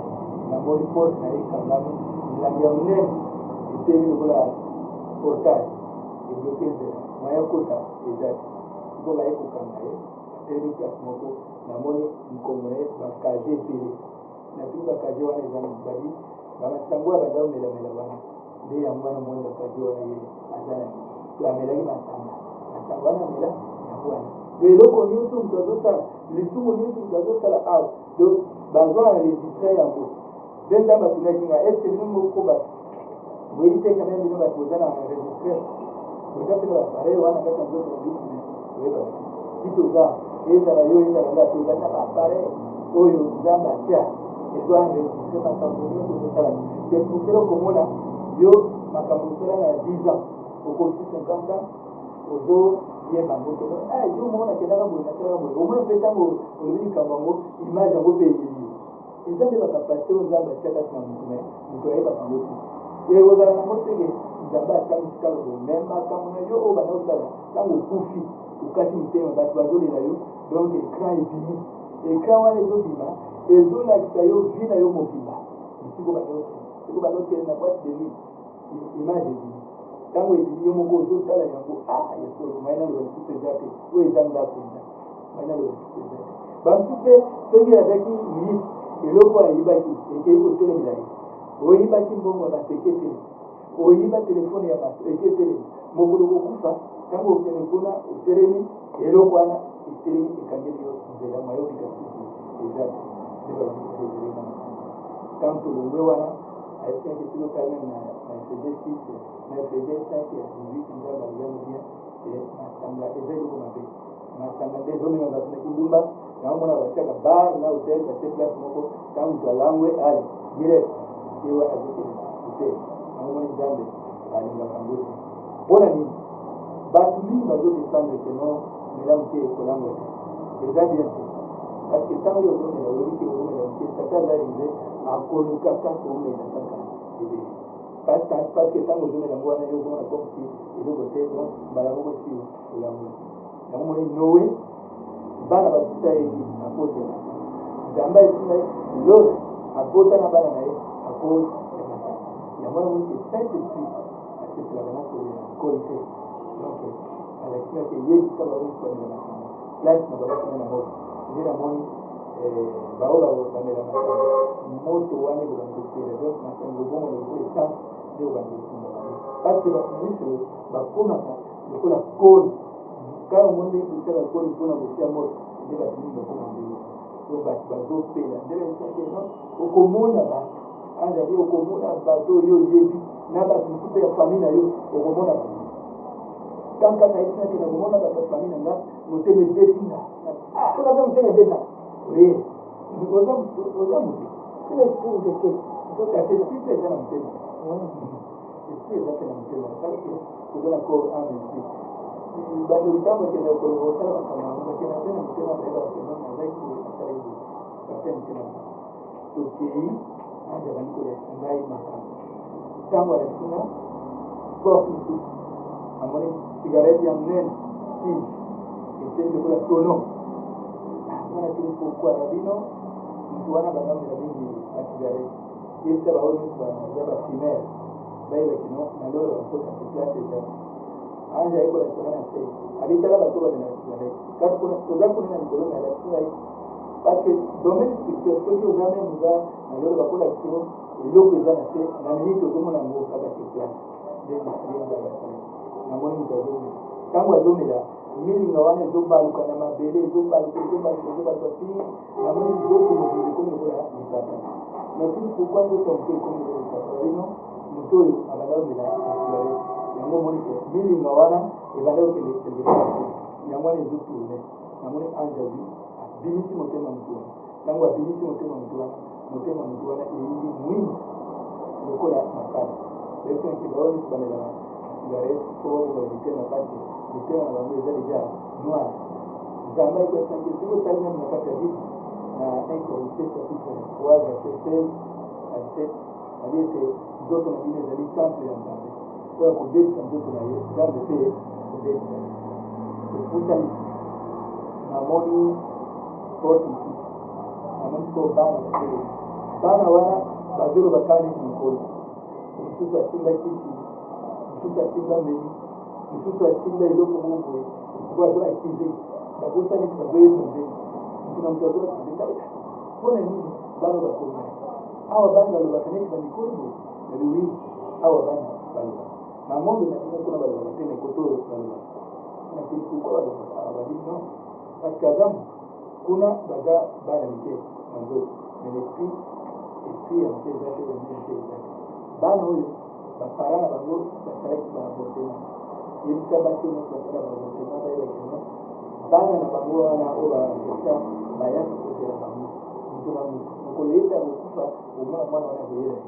namoni porte na ye kangami milangi ya monene eteli lokola portage ebloke nzela moya kota eza te siko baye kokanga ye batelemi place moko namoni nkombo na ye bakaje ebele na bino bakaje wana eza babi bamasango ya banda omelamela wana nde yango wana moni bakaje wana ye aza na to amelaki masanga wana amela yango wana do eloko nyonso moto azosala lisumu nyonso moto azosala awa do bazwa enregistre yango nde nda batunaki nga eske bino moko bato boyebi te quand même bino bato boza na enregistre boza mpe na bapareil wana kati ya nzoto na bino oyebaka ti toza ezala yo ezala nga toza na bapareil oyo nzambe atya ezoenregistre makambo nyonso tozosala te puselo komona yo makambo tosala na 10 ans okoki 50 ans ozoyeba yango keno yo moko nakendaka boye nasalaka boye omona mpe ntango olobi likambo yango image yango mpe eyeli yo eza nde bakapasite oyo nzambe atya kati na motu me moto ayebaka yango te ozala nango teke nzambe atangisi kaka boye me makambo na yo oyo banda osala ntango okufi okati motema bato bazolela yo donc écran ebimi écran wana ezobima ezolakisa yo vi na yo mobimba esiko bandokende na boîte de nuit image ebimi ntango ebimi yo moko ozotala yango yesolo mayina loba lisusu eza te oyo eza ndako eza mayina loba lisusu eza te bamosu mpe soki azaki moyisi eloko ayibaki ekei kotelemela ye oyibaki mbongo ya baseke telemi oyiba telefone ya bato eketelemi mokolo kokufa ntango okende kuna otelemi eloko wana etelemi ekangeli yo nzela mayobika susu eza ndebaezelema tant tolongwe wana ayesiaki siko kali na fd 6 na fd 5 ya 18 nzamba ezano bien masanga eza eloko mabe masanga nde ezomema bato na kindumba naomona batiaka bar na hotel batie place moko ntango moto alangwe ale direct ye wana azokende hotel naomoni nzambe balingaka ngo te mpona nini bato mingi bazodefendre keno melamu te ekolango te eza bien te parce que ntango yo ozomela oyebiki ozomela moke tata aza rive akoluka kaka omela kaka ebele parce que ntango ozomela ngo wana yo ozomona comme si eloko te donc mbala moko si olango yango moni nowe bana babuta yeki akotela nzambe esinga ye lolo abota na bana na ye akose ya masanga yango wana moni ke saint esprit asepelaka na kolela ekole te donc alakisaka yebisa baoki bamela masanga place na babakina na moto nde namoni bao bamela masanga moto wana ekobanda kopela donc masanga obongo na eko essence nde ekobanda kotumba bango parce que bato nyonso bakomaka lokola kole kaka omoni kosala kole mpona kotia moto nde bato mingi bakoma mbeli so bato bazopela nde baisake non okomona bato anjabi okomona bato oyo oyebi na bato mosu mpe ya famille na yo okomona bato kanka na yesinaki na komona bato ya famille na nga motema ebeti nga mpona mpe motema ebeta oye oza motu kila esprit ndeke kasi esprit mpe eza na motema esprit eza mpe na motema parce que oza na corps ame esprit bando litambo akenda kosala makambo yango bakenda mpe na motema bayebaka keno nazaki asala ebo batia motema tokei anja bandi kolakisa ngai makambo ntango alakisinga porte mosusu amoni cigarette ya monene kiji eteli lokola tono wana tili pourkui na bino motu wana bandamela mingi bacigarette yebisa baoyo nyonso baza bafimere bayebaki no naloyo bakota place eza anja ayekolakisaka na se abitala bato bamela bacigarette kati toza kuna na likolo na alakisinga ye parce que domaine spirituel soki oza meme oza naloyo bakolakisio eloko eza na se na minute ozomona yango kaka sur place nde nzabasala namoni moto azomela ntango azomela milinga wana ezobaluka na mabele ezobaluka pi namoni nzoto mobili ekomi lokola lipata nakini pourkui nzoto moto ekomi lokola lipata babino moto oyo abanda omela cigarette yango omoni ke milinga wana ebanda okende quelque part yango wana ezotourne namoni ange azu abimisi motema motu wana ntango abimisi motema motu wana eyindi mwini lokola makala esinaki baoyo nyonso bamelaka cigarette po babonga bitema kasi bitema na bango eza deja noir nzambe ekoesanki soki otali meme na kati ya bible na 1 Corinthiens chapitre 3 verset 16 à 17 abi ete nzoto na bino ezali temple ya nzambe oyo akobebisa nzoto na ye nzambe mpe kobebisa efutali namoni porte mosusu namoni sikoyo bana batelemi bana wana bazoloba kaka neti mikolo mosusu asimba kisi mosusu asimba mbeli mosusu asimba eloko moko boye siko azoakize bazosala neti bazoyeba nzeli motu na moto azoakize mpona nini bana bakomi awa bana balobaka neti bamikolo boye nabiwi awa bana balobaka na monde na bino kuna balobaka te na ekoto oyo balobaka na pili pourkui balobaka awa babi non parce que aza motu kuna baza bana mike na nzoto mais l'esprit ya moke eza te ya moke eza te bana oyo bapara na bango basalaki baavortema yebisa basi oyo nyonso basala baavortema bayebaki no bana na bango wana oyo bavorta bayaki kozela bango mokolo kokufa omona mwana wana koyela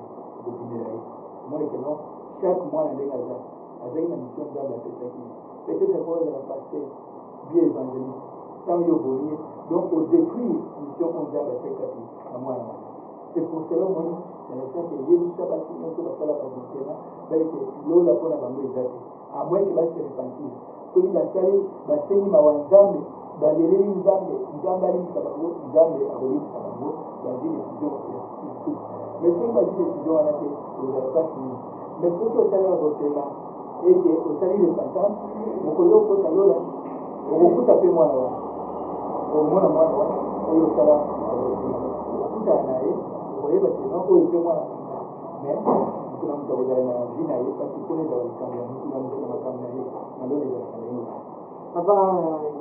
kobimela ye omoni ke non chaque mwana ndenge aza azali na mission nzambe apesaki peut-être po ozala pasteur bien évangéliste ntango yo obomi ye donc odétruire mission oyo nzambe atiakati na mwana wana c'est pour cela omoni nalesaki eyebisa basi nyonso basala bazotema baleke lola mpona bango eza te amoi ke basi repentir soki basali basengi mawa nzambe baleleli nzambe alimisa bango nzambe akolimisa bango bazwi décision ya isu mais soki bazwi décision wana te ozala pasi nini mais soki osali abotema eke osali repentance mokolo okota lola okokuta mpe mwana wana omona mwana wana oyo osala abotema okutana na ye okoyeba kena oyo mpe mwana nanga mais mutu na mutu akozala na vi na ye pasi mpona ezala likambo ya mutu na mutu na makambo na ye na lola ezalaka ndenge Papa, avec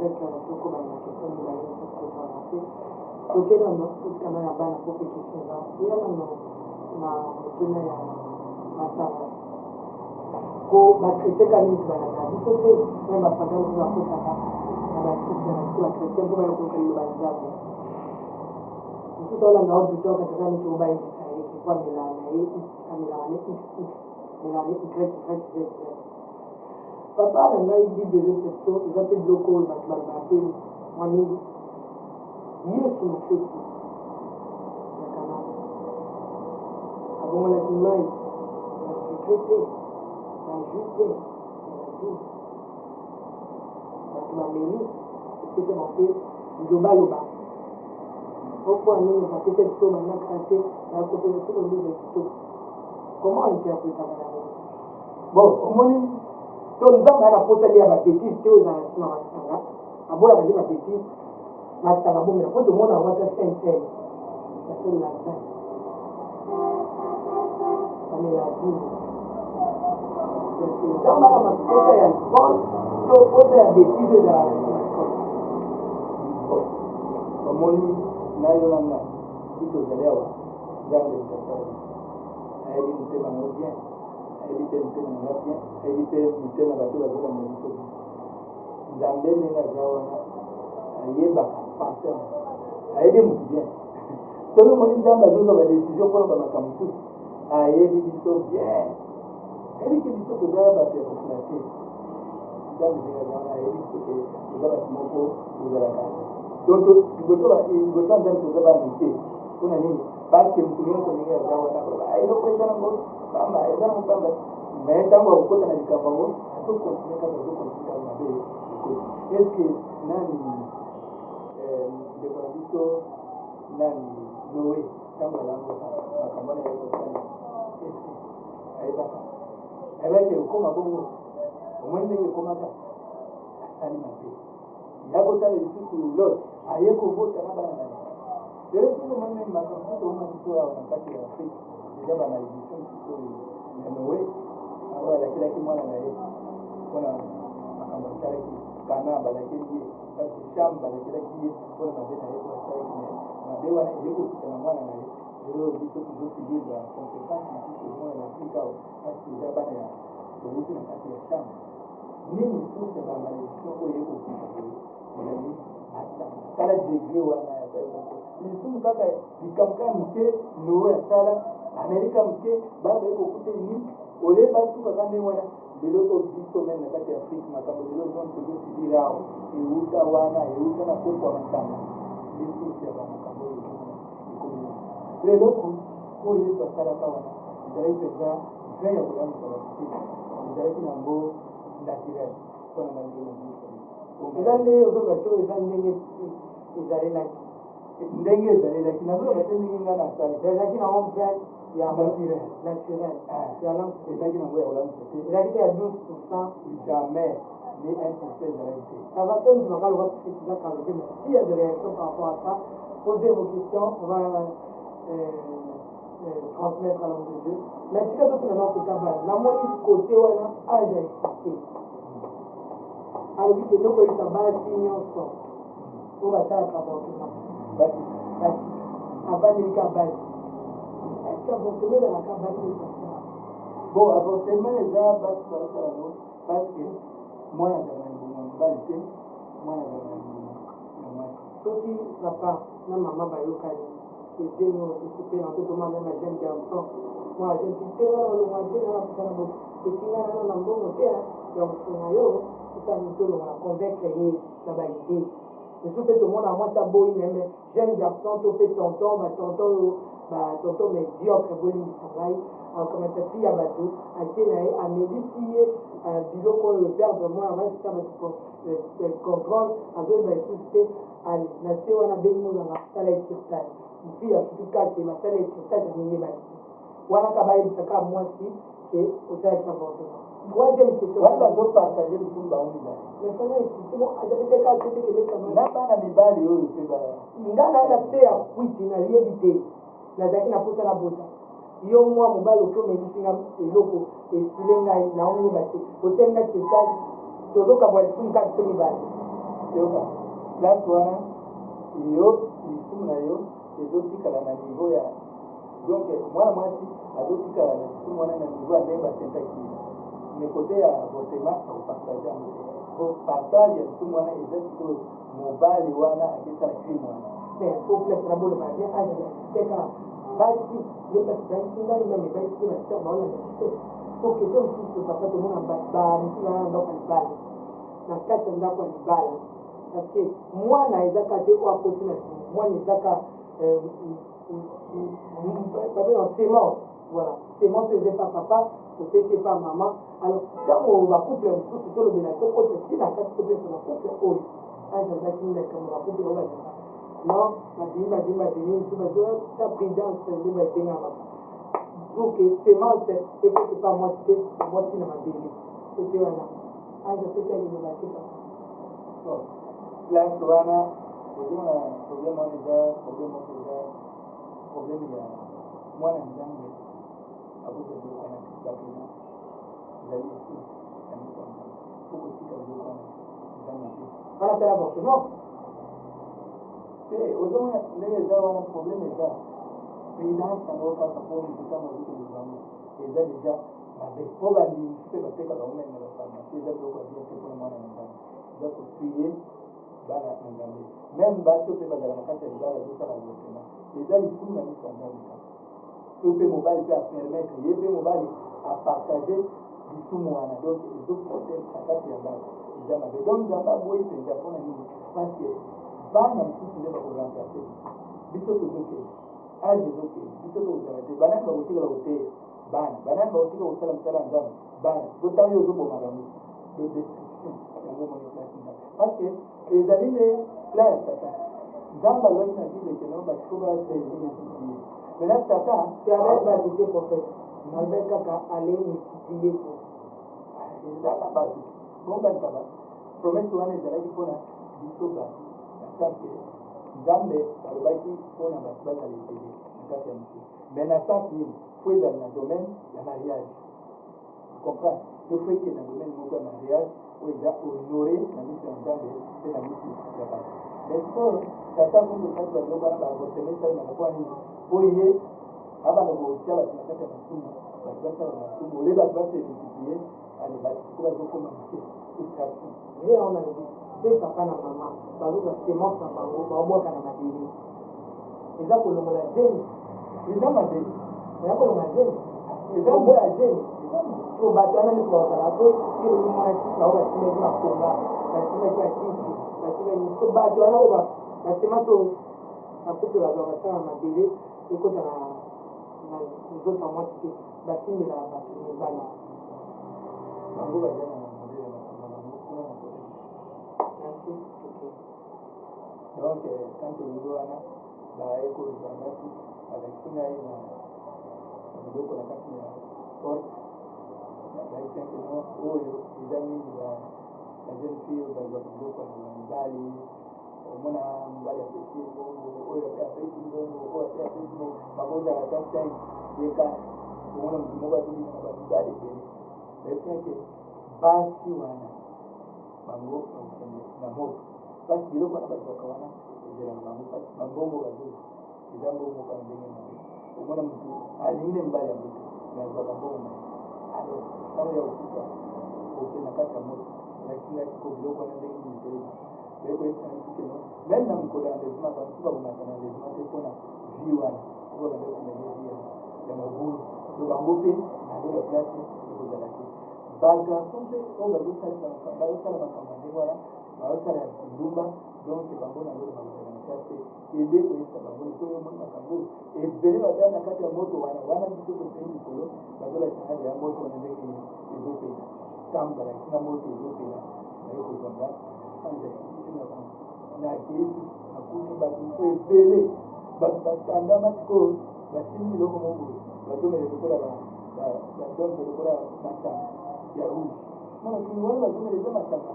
beaucoup de questions, nous allons se commencer. Donc, il y a une autre question là. Il y a ko bakrete ka mingi balanda biso te me bapaga oyo bakotaka na bakristian na biso bakristian mpo bayokoka lilo banzambe mosusu olanda oduta okataka neti obayekisa ye kekwa amelaka na ye amelaka ne xx amelaka ne yyyz papa na ngai bible ezoseso eza mpe biloko oyo bato balobaka mpe mwa mingi yesu mofeti ya kana abongolaki mai na secret te na jus te na vie bato bameli epesaka mpe lobaloba okwa nini bapesa biso banakisa te bakopesa soko ndiza kitoko comment interprétaka yango bon omoni to nzambe ana posali ya babétise te oyo ezala nsima masanga aboya bandi babétise masanga bomela po tomona yango ata saint basali na vin bamela vino nzambe ana maposa ya alcool to posa ya bétise oyo ezala na nsima masanga omoni nayo nanga ti tozali awa nzambe tosala ayebi motema nango bien ayebi mpe motema nanga bien ayebi mpe mitema bato bazolanda biso bien nzambe ndenge aza wana ayebaka paster ayebi motu bien soki omoni nzambe azozwa badesizio mpona bamakambo mosusu ayebi biso bien ayebiki biso tozala bato ya koflate nzambe ndenge aza wana ayebi biso ke toza bato moko tozalaka donc liboso ya nzambe toza bana mike mpona nini parce motu nyonso ndenge aza wana eloko eza nango pamba eza nango pamba mais ntango akokota na likambo yango azokontinue kaka azokontinue kaka mabe ekoti estce nani ndeko na biso nani noe ntango alangoka makambo wana ya kosala estce ayebaki ekoma bongo omoni ndenge ekomaka asali mabe ya kotala lisusu lot aye kobota na bana na ye lelo soki omoni nini makambo soki oma biso awa na kati ya afrique eza bamalédiction mosusu oyo ya noe awa alakelaki mwana na ye mpona makambo asalaki kana balakeli ye kasi sham balakelaki ye mpona mabe na ye po asalaki me mabe wana eye kokuta na mwana na ye lelo biso tozosibir baconséquence mosusu omona na afrique awa kasi eza bana ya towuti na kati ya sham nini source ya bamalédiction oyo eye kokuta boye ezali tala degré wana ya kai moko lisumu kaka likambo kaka moke noe asala amerika moke bana ekokuta ni oleba sukaka ndenge wana lelo oyo biso meme na kati ya afrique makambo lelo zone tozosibira awa euta wana euta na poko ya masanga lisusu ya bamakambo oyo ekomi leloko oyo yesu asalaka wana ezalaki mpenza vin ya kolamisa bakite ezalaki nango naturel mpona na ndenge na biso eza ndenge ozoba te eza ndenge ezalelaki ndenge ezalelaki nazoba te ndenge nga na sali ezalaki nango vin ya naturel ezalaki nango ya kolamisa te ezalaki te ya 12% jamais ni 1% ezalaki te ça va peine de makala va préciser quand je mais s'il y a des réactions par rapport à ça posez vos questions on va transmettre à l'homme de Dieu mais tika to tuna notre tabac namoni côté wana age existé alobi ke eloko eyisa basi nyonso oyo basalaka avortement basi abandelika basi estce avortement ezalaka basi esasala bon avortement eza basi basala yango parce que mwana azala na libongo ya mobali te mwana azala na libongo ya mwasi soki papa na mama bayokani que Zemi ont participé dans tout le monde, même un jeune garçon. Moi, je me dis, le mois de l'année, et si on a un bon côté, il y a un scénario, qui t'a mis tout le monde à convaincre, ça va aider. Je suis fait tout le monde à moi, ça beau, mais jeune garçon, tu fais tonton, tonton médiocre, vous lui travail, comme ta fille à bateau, à Kenaï, à méditer, à bilo pour perdre moi, avant, ça va le contrôle, à deux, ben, suspect, à la séance, à béni, on va faire les kirtages. Une fille, à tout cas, qui va faire les kirtages, à m'y battre. Wana kabaye bisaka mwasi ke osaya kwa avortement. Troisième question. Wana bazo partager le fond baomi là. Mais fallait c'est bon, j'avais cas c'était que les camarades. Na bana mibali oyo pe ba. Ngana na te ya kwiti na liebité. Na zaki na puta na bota. Yo mwa mobali ko me bisinga eloko esilenga na onye bate. Otenga kitai tozoka bwa sunka to mibali. Yoka. Place wana yo lisumu na yo ezotikala na niveau ya donc mwana mwasi azotikala na lisumu wana na niveau ya ndenge basentaki me kote ya avortement akopartage yango po partage ya lisumu wana eza sikoyo mobali wana akesala crime wana mais faut plaire na bolo baje aje teka basi le president singa ni meme basi ni basi ba ona na faut que donc si papa to mona ba mtuna ndo kwa libala na kati ndo kwa libala parce que mwana ezaka te kwa koti na mwana ezaka en sémence, voilà, sémence faisait pas papa, ne faisait pas maman. Alors, quand on va couper un peu, c'est le bénato, si la carte coupe sur la coupe, oh, je vais qui n'est comme la coupe, on va dire. Non, ma vie, ta prudence, c'est le matin à ma. Donc, sémence, c'est que pas moi, c'est moi qui n'a pas béni. C'était voilà. Ah, je fais ça, il m'a dit ça. Bon, là, tu vois, problème on est problème ya mwana nzambe akuza biloko wana bakina ezali esi amikwanga po kotika biloko wana nzambe te wana tala avortement pe ozomona ndenge eza wana problème eza prudence yango kaka po mikutano azokende bango eza deja mabe po bandimi mpe batekaka omene na bapharmacie eza biloko ya bien te mpona mwana na nzambe eza kotuye bana na nzambe même basi oyo mpe bazala na kati ya libala ezosala avortement eza lisumu na miso ya nzambe kaka so mpe mobali mpe apermettre ye mpe mobali apartage lisumu wana donc ezoprotege na kati ya ndako eza mabe donc nzambe aboyi mpenza mpona nini parce que bana mosusu nde bakoremplace biso tozokende age ezokende biso tokozala te banani bakotikala koteya bana banani bakotika kosala mosala ya nzambe bana botango oyo ozoboma bango de destruction yango moni place nzambe parce que ezali ne plan ya satan nzambe alobaki na bible ekeno bato fo baezimesidie maintenant satan avec badité prophète avec kaka aller multiplier pour ezaka bato bonganisa bato promese wana ezalaki mpona biso bato na sanse nzambe alobaki mpona bato bazala ebele na kati ya mosusu mais na sanse nini fo ezali na domaine ya mariage comprendre to fo eke na domaine moko ya mariage oyo eza honore na miso ya nzambe mpe na miso ya bato mais sikoyo tata kundu kati babiloko wana baavorteme esalemaka mpo nini po ye abanda kotia bato na kati ya masumu bato basala masumu ole bato basemultiplie ale bato siko bazokoma moke frustration ye on a dit c'est papa na mama bazoka semence na bango baobwaka na mabele eza kolongola zemi eza mabe eza kolongola zemi eza boya zemi so bato wana nisi bazala po ye oyomonaki bao basimaki bakonga basimaki bakiti basimaki so bato wana oyo basemence oyo bakupe bazwa basala na mabele ekota na nzoto ya mwasi te basimbela bato mibali bango baza na mabele na bango kuna na kote donc quand olingi wana baekozwa basi balakisi ngai na biloko na kati ya porte baekiakeno oyo eza mingi bajeune fille oyo bazwaka biloko na mibali omona mobali apesi mbongo oyo ape apesi mbongo oyo ape apesi mbongo bakozala ta 5 yeka omona motu moko azobima na bamibali ebele baekiake basi wana bango bakokende na moto kasi biloko wana bazwaka wana ezela na bango kasi bambongo bazozwa eza mbongo moko na ndenge mabe omona motu alingi ne mibali yango te azwaka mbongo na ye alors ntango ya kokufa okende na kati ya moto lakisingaki ko biloko wana ndenge nini telema bekoyesana biso keno même na mokolo ya enlèvement bamosusu babomaka na enlèvement te mpona vie wana oyo banda komene vie ya mabulu to bango mpe nalo la place ekozala te bagarson mpe oyo bazosala makambo ya ndenge wana bazosala ya kindumba donc bango nalo bakozala na place kende koyesa bango likolo omoni makambo ebele bazala na kati ya moto wana biso topei likolo bazolakisa kati ya moto wana ndenge ezopela ntango balakisinga moto ezopela naye kozwanga sanza na kesu nakuti bato so ebele bato bakandama sikoyo basili biloko moko bazomela lokola badonke lokola masanga ya rouge nano kini wana bazomela eza masanga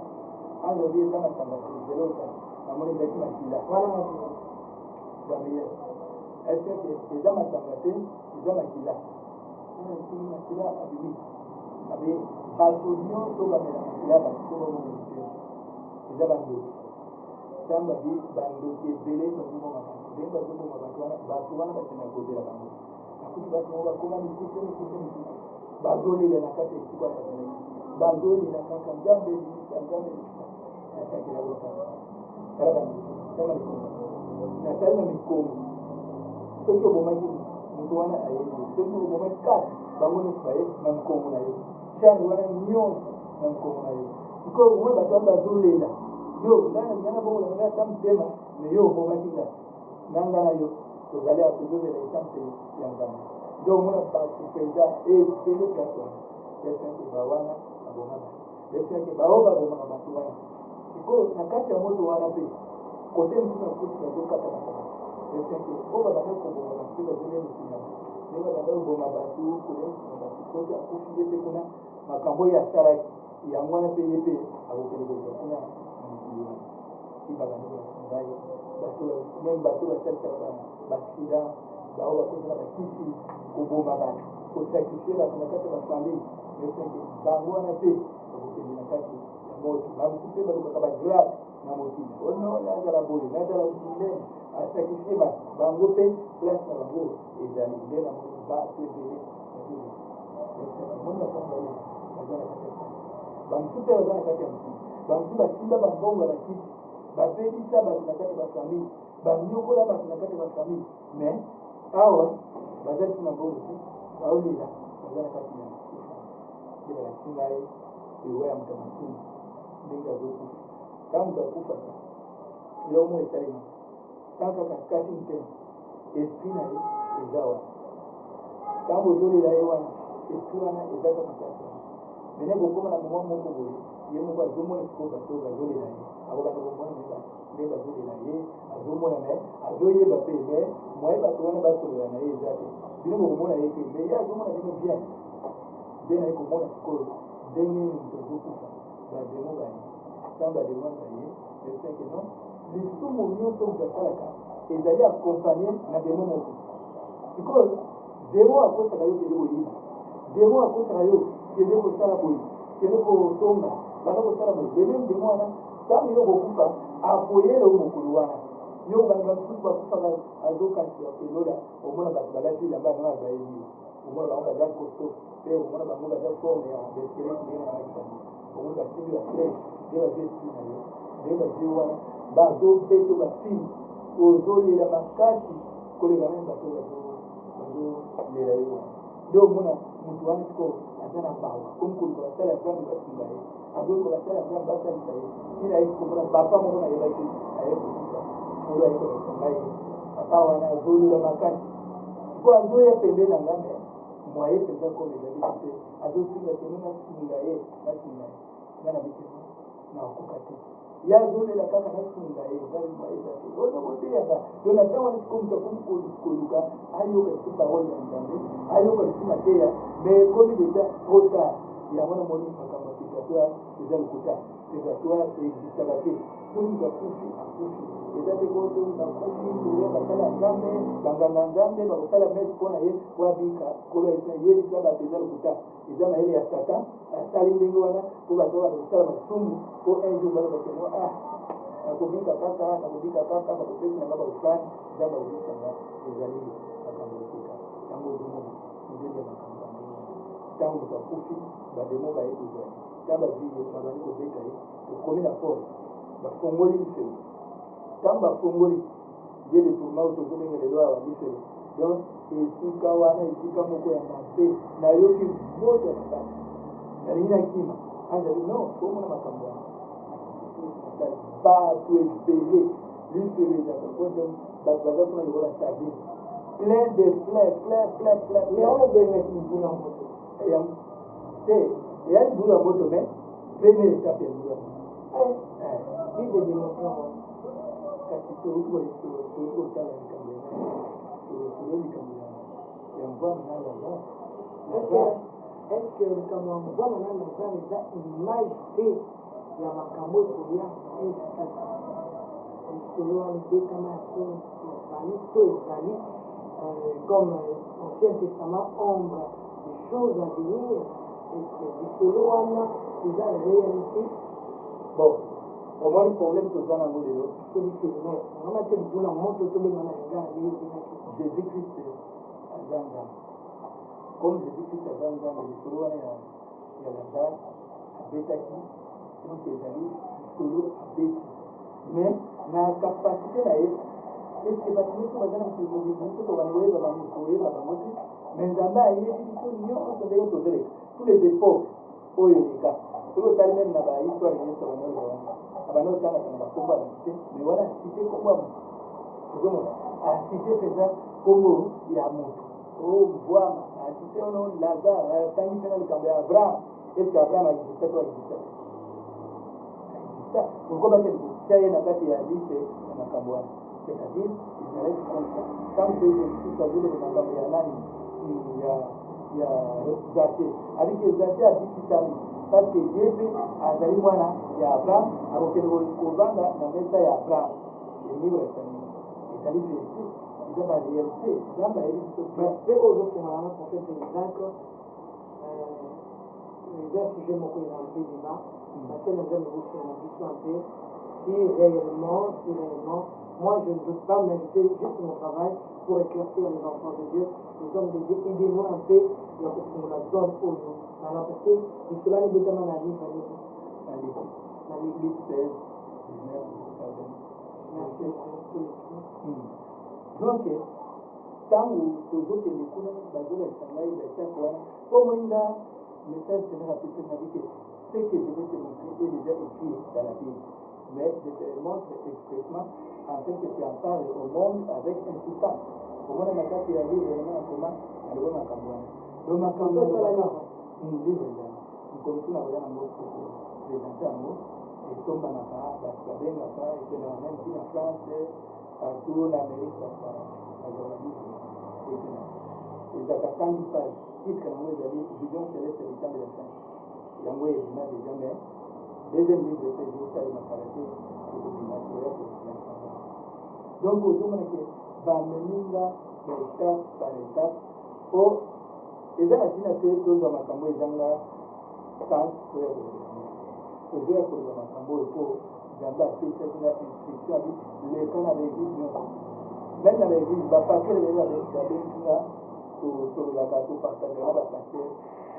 anjobi eza masanga zelota namoni ezaki makila wana bameya eseke eza masanga te eza makila kini makila abimi abe bato nyonso bamela makila bato so bamomeli te eza bandoki ntango abi bandoki ebele bazoboma bato ndenge bazoboma bato wana bakenda kobela bango nakuti bato moko bakoma mikuse bazolela na kati ya esika bazelaki bazolela kaka nzambe elimisa nzambe elimisa esakela botala tala bandoki tala mikongo natali na mikongo soki obomaki moto wana ayebi soki obomaki kati bango nyonso baye na mikongo na yo charge wana nyonso na mikongo na yo sikoyo omoi bato wana bazolela yo ngana bongo na ata motema me yo obomaki nga nanga na yo tozali akozozela esampe ya nzambe nde omona bato mpenza ebele place wana esanke bawana baboma bato esanke bao babomaka bato wana sikoyo na kati ya moto wana mpe kote mosusu na kuti bazokata bato esanke oyo babanda koboma bato mpe bazolenisinya ndenge babanda koboma bato kolenisinya bato soki akufi ye mpe kuna makambo oyo asalaki yango wana mpe ye mpe akokende kozwa kuna na mokili wana ti babanda basangai meme bato basalisaka baaccident bao bakozala bakisi koboma bato kosakrifie bato na kati ya bafamille esanke bango wana mpe bakokende na kati ya moto bamosu mpe balukaka bagrade na mokili ono nazala boye nazala mutulene asakrifie bato bango mpe place na bango ezali nde na moni bato ebele moni basango baza na kati ya bamosu mpe baza na kati ya mokili bamosu basimba bambongo ya bakisi bapebisa bato na kati ya bafamille banyokola bato na kati ya bafamille mais awa bazali mpona mbongo te baolela baza na kati ya nde balakisi ngai ewa ya moto masumu ndenge azokufa kaka moto akufaka eloko moko esalema tan kaka kati motema esprit na ye eza wana ntango ozolela ye wana esprit wana eza kaka place wana mene kokoma na moma moko boye ye moko azomona sikoyo bato bazolela ye akokanda komona nde bazolela ye azomona me azoyeba mpe me mwaye bato wana basolela na ye eza te bino bokomona ye te me ye azomona bino bien nde naye komona sikoyo ndenge moto azokufa bademo baye ntango bademo wana baye eseke non lisumu nyonso moto asalaka ezali akompagne na demo moko sikoyo demo akosaka yo kende koyiba demo akosaka yo kende kosala boye kende kotonga banda kosala boye dememe demo wana ntango yo kokufa akoyela oyo mokolo wana yo bana basusu bakufaka azokanisa elola omona bato balati elamba yango bayebi omona bango baza kosto mpe omona bango baza forme ya beskelete ndenge na bakisani omona basimbi bafleche nde bazie esprit na yo nde bazie wana bazobeto bafilme ozolela makasi kolega meme bato bazolela ye wana nde omona motu wana sikoyo aza na bawa komi koluka basala ya nzambe basunga ye azoyoka basala ya nzambe basalisa ye tina aye komona papa moko nayebaki aye kokufa oyo aye kolakisa ngai papa wana azolela makasi sikoyo azoya pembeni na ngambe mwaye mpenza komi ezali te azosinga keno nasunga ye nga na bikeno na okoka te ye azolela kaka nasunga ye ezali mwaye eza te ozokoteyaka don ata wana sikoyo moto akomi koluka ayoka lisu parole ya nzambe ayoka lisu mateya mais komi deja trop tard yango namoni makambo ya purgatoire eza lokuta purgatoire existaka te soki moto akufi eza te ko soki moto akufi toya basala nzambe banganga nzambe bakosala mese mpo na ye po abika kolo yebisa bato eza lokuta eza mayele ya satan asali ndenge wana po bato bato kosala masumu po un jour bana bakeno nakobika kaka bakopesi nanga bakofani nzambe akobisanga ezali makambo ya lokuta yango ozomona ndenge makambo yango ntango moto akufi bademo baye kozwa ye ntango bazwi ye babandi kobeta ye tokomi na force bafongoli lifelo ntango bafongoli Dieu de tourment au tour de l'eau à Lifelo. Donc, ici, Kawana, ici, Kamoko, et Mapé, Nayoki, votre attaque. Narina Kima. Ah, j'avais non, comment on m'a cambié? Pas tout est payé. Lifelo, il a fait donc, Bakbaza pour le rôle à sa vie. Plein de plein. Mais on a besoin de boule en moto. Et il y a une boule en moto, mais première étape, il y a une boule en moto. Il veut démontrer moi. Quand tu te retrouves au talent du Cameroun, tu te retrouves du Cameroun. Et on voit maintenant Est-ce que le Cameroun voit maintenant les images de Yamakambo Koya? Est-ce que le solo a les bétamasso, les comme Ancien Testament, ombre des choses à venir? Est-ce que le solo a déjà la réalité? Bon, au moins le problème que vous avez dans le monde, c'est différent. On a dit que la moto, tout le monde a Jésus-Christ à Zanda. Comme Jésus-Christ à Zanda, le solo a la date, à Betaki, donc les amis, le solo à Beti. Mais, la capacité là est, est-ce que parce que nous avons un mouvement, on va nous mais Zamba, il y a des tous les époques, où il y a des cas. Tout le temps, même dans l'histoire, il y a des combat, mais voilà, cité combat. À cité faisant comme il y a moto. Oh, voir, à cité on a Lazare, à Tangi Fenal Cambé, Abraham. Est-ce qu'Abraham a existé ou existé? Pourquoi parce que si il y a une carte, il y a liste dans la Cambouane. C'est-à-dire, il reste comme ça. Quand vous avez tout à l'heure dans la Cambouane, il y a Zaché. Avec Zaché a dit qu'il parce que Dieu a dit moi il y a Abraham, alors que le Kovanda n'a même pas Abraham. Et il est allé vérifier. Il a la réalité. Il a la réalité. Mais aux autres, c'est malin pour faire des actes. Les sujets m'ont fait un peu débat. Parce que nous avons sur la question un peu. Si réellement, moi je ne doute pas, mais je fais juste mon travail pour éclaircir les enfants de Dieu, les hommes de Dieu, aidez-moi un peu pour la zone où nous. Parce que cela n'est pas dans la livre. Dans l'église 16, 19, 20. Donc, tant que les autres les couleurs, les autres comme il a le message de la personne m'a dit que ce que je vais te montrer est déjà écrit dans la Bible. Mais je te montre expressement afin que tu en parles au monde avec insistance. Au monde, il y a eu vraiment comment Aloba Makambouane. Donc, Makambouane, livre là. Nous connaissons la voyage en mot pour présenter un mot. Et comme on a pas, et que dans même si la France, partout en Amérique, la journaliste, et ça a 110 pages. Titre que nous avons vision céleste du temps de la fin. Il y a un moyen de jamais. Deuxième livre de Pesi, ça m'a caracté, c'est le climat. Donc, au jour où Bameninga, étape par étape, pour les gens qui n'ont pas tous dans ma cambo, ils ont là, sans pour le dire pour ma cambo, pour Jamba, c'est une instruction avec l'école avec l'église. Même dans l'église, il va passer les gens avec la sur la bateau partager la passer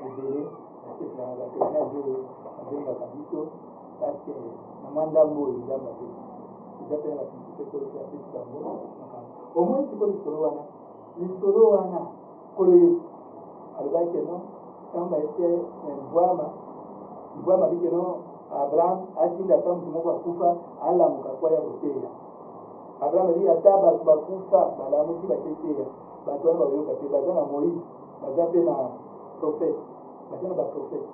les délais, parce que c'est la dernière avec la cabito, parce que la mandambo, il y a la ils appellent la petite école qui a fait ça. Au moins, c'est quoi l'histoire? L'histoire, Koloye, Aloba que non, quand on va essayer de voir ma vie que non, Abraham a dit la femme qui m'a kufa, Allah m'a quoi ya boteya. Abraham a dit à table, bah kufa, bah la mouti va kéter, bah toi va yoka, bah dans la Moïse, bah j'appelle un prophète, bah dans la prophète.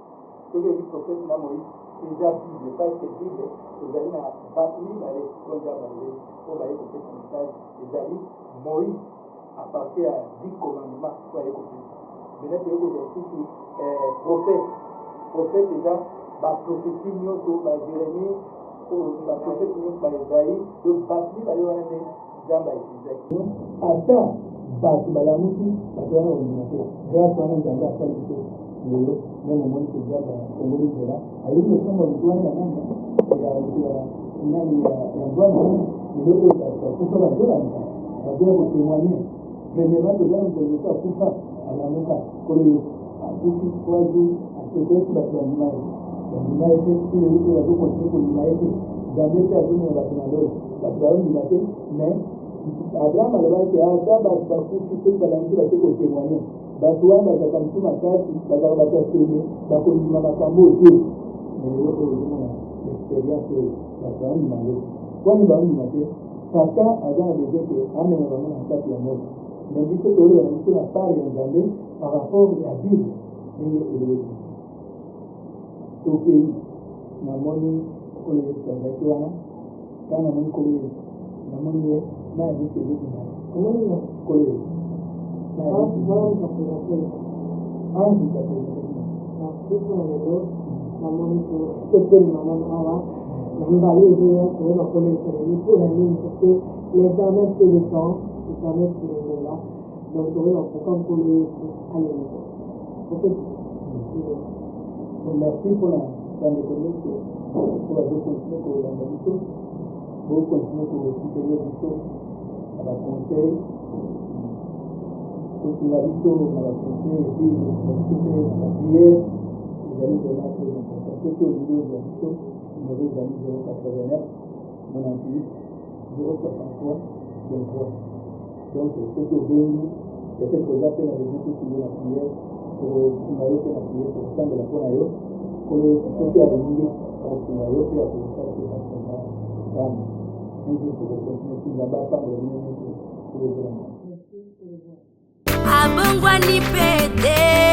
Ce que dit prophète na Moïse, c'est la Bible, parce que Bible, vous allez à Batmi, allez, quand vous allez, on va écouter ce message, les amis, Moïse, à partir à 10 commandements, il faut écouter. Maintenant, c'est que prophète déjà, la prophétie, la Jérémie, la prophétie, la Isaïe, donc Batmi, allez, on a des jambes à utiliser. Attends, Batmi, la mouti, la douane, on a fait, grâce à un jambes à faire des choses. Même au monde qui est déjà au monde de là, à une autre fois, il y a un il est pour faire la pour témoigner. Premièrement, nous allons nous faire pour faire à la moka, pour faire 3 jours, à ce que tu vas faire l'image. L'image, si le riz va continuer pour l'image, dans les personnes, on va faire l'autre. La parole, mais Abraham alobaki ata bato bakufi soki balangi bake kotémoigne bato wana bazalaka motu makasi bazalaka bato ya sembe bakondima makambo te mais lelo oyo ozomona expérience oyo bato baondima ngo wani baondima te satan aza na besoin ke amema bango na kati ya moko mais biso tooleba na biso na part ya nzambe par rapport ya bible ndenge elobeki tokei namoni oyo yesu azalaki wana ntango namoni kolo ye namoni ye maya biso ezokima omoni na kolo ye ange Siko na lelo namoni totelema nano awa na mbala ezoya koyeba kolesa leli mpona nini parce que l'éternel c'est le temps l'éternel c'est le ngola donc toyeba koka nkolo yesu aleleko ofeti merci mpona bandeko nyonso po bazokontinue kolanda biso bokontinue kosoutenir biso na baconseil kosunga biso na baconseil epi kosunga biso mpe na bapriere ezali vraiment très important soki olingi ozwa biso numero ezali 089 98 063 23 donc soki obengi peut-être oza mpe na besoin tosungo na priere tokosunga yo mpe na priere tokosambela mpo na yo kolo soki alingi akosunga yo mpe akokosala tokasaka nzambe un jour tokokontinue tu nzambe apambola bino nyonso tokozolanda abongwani pete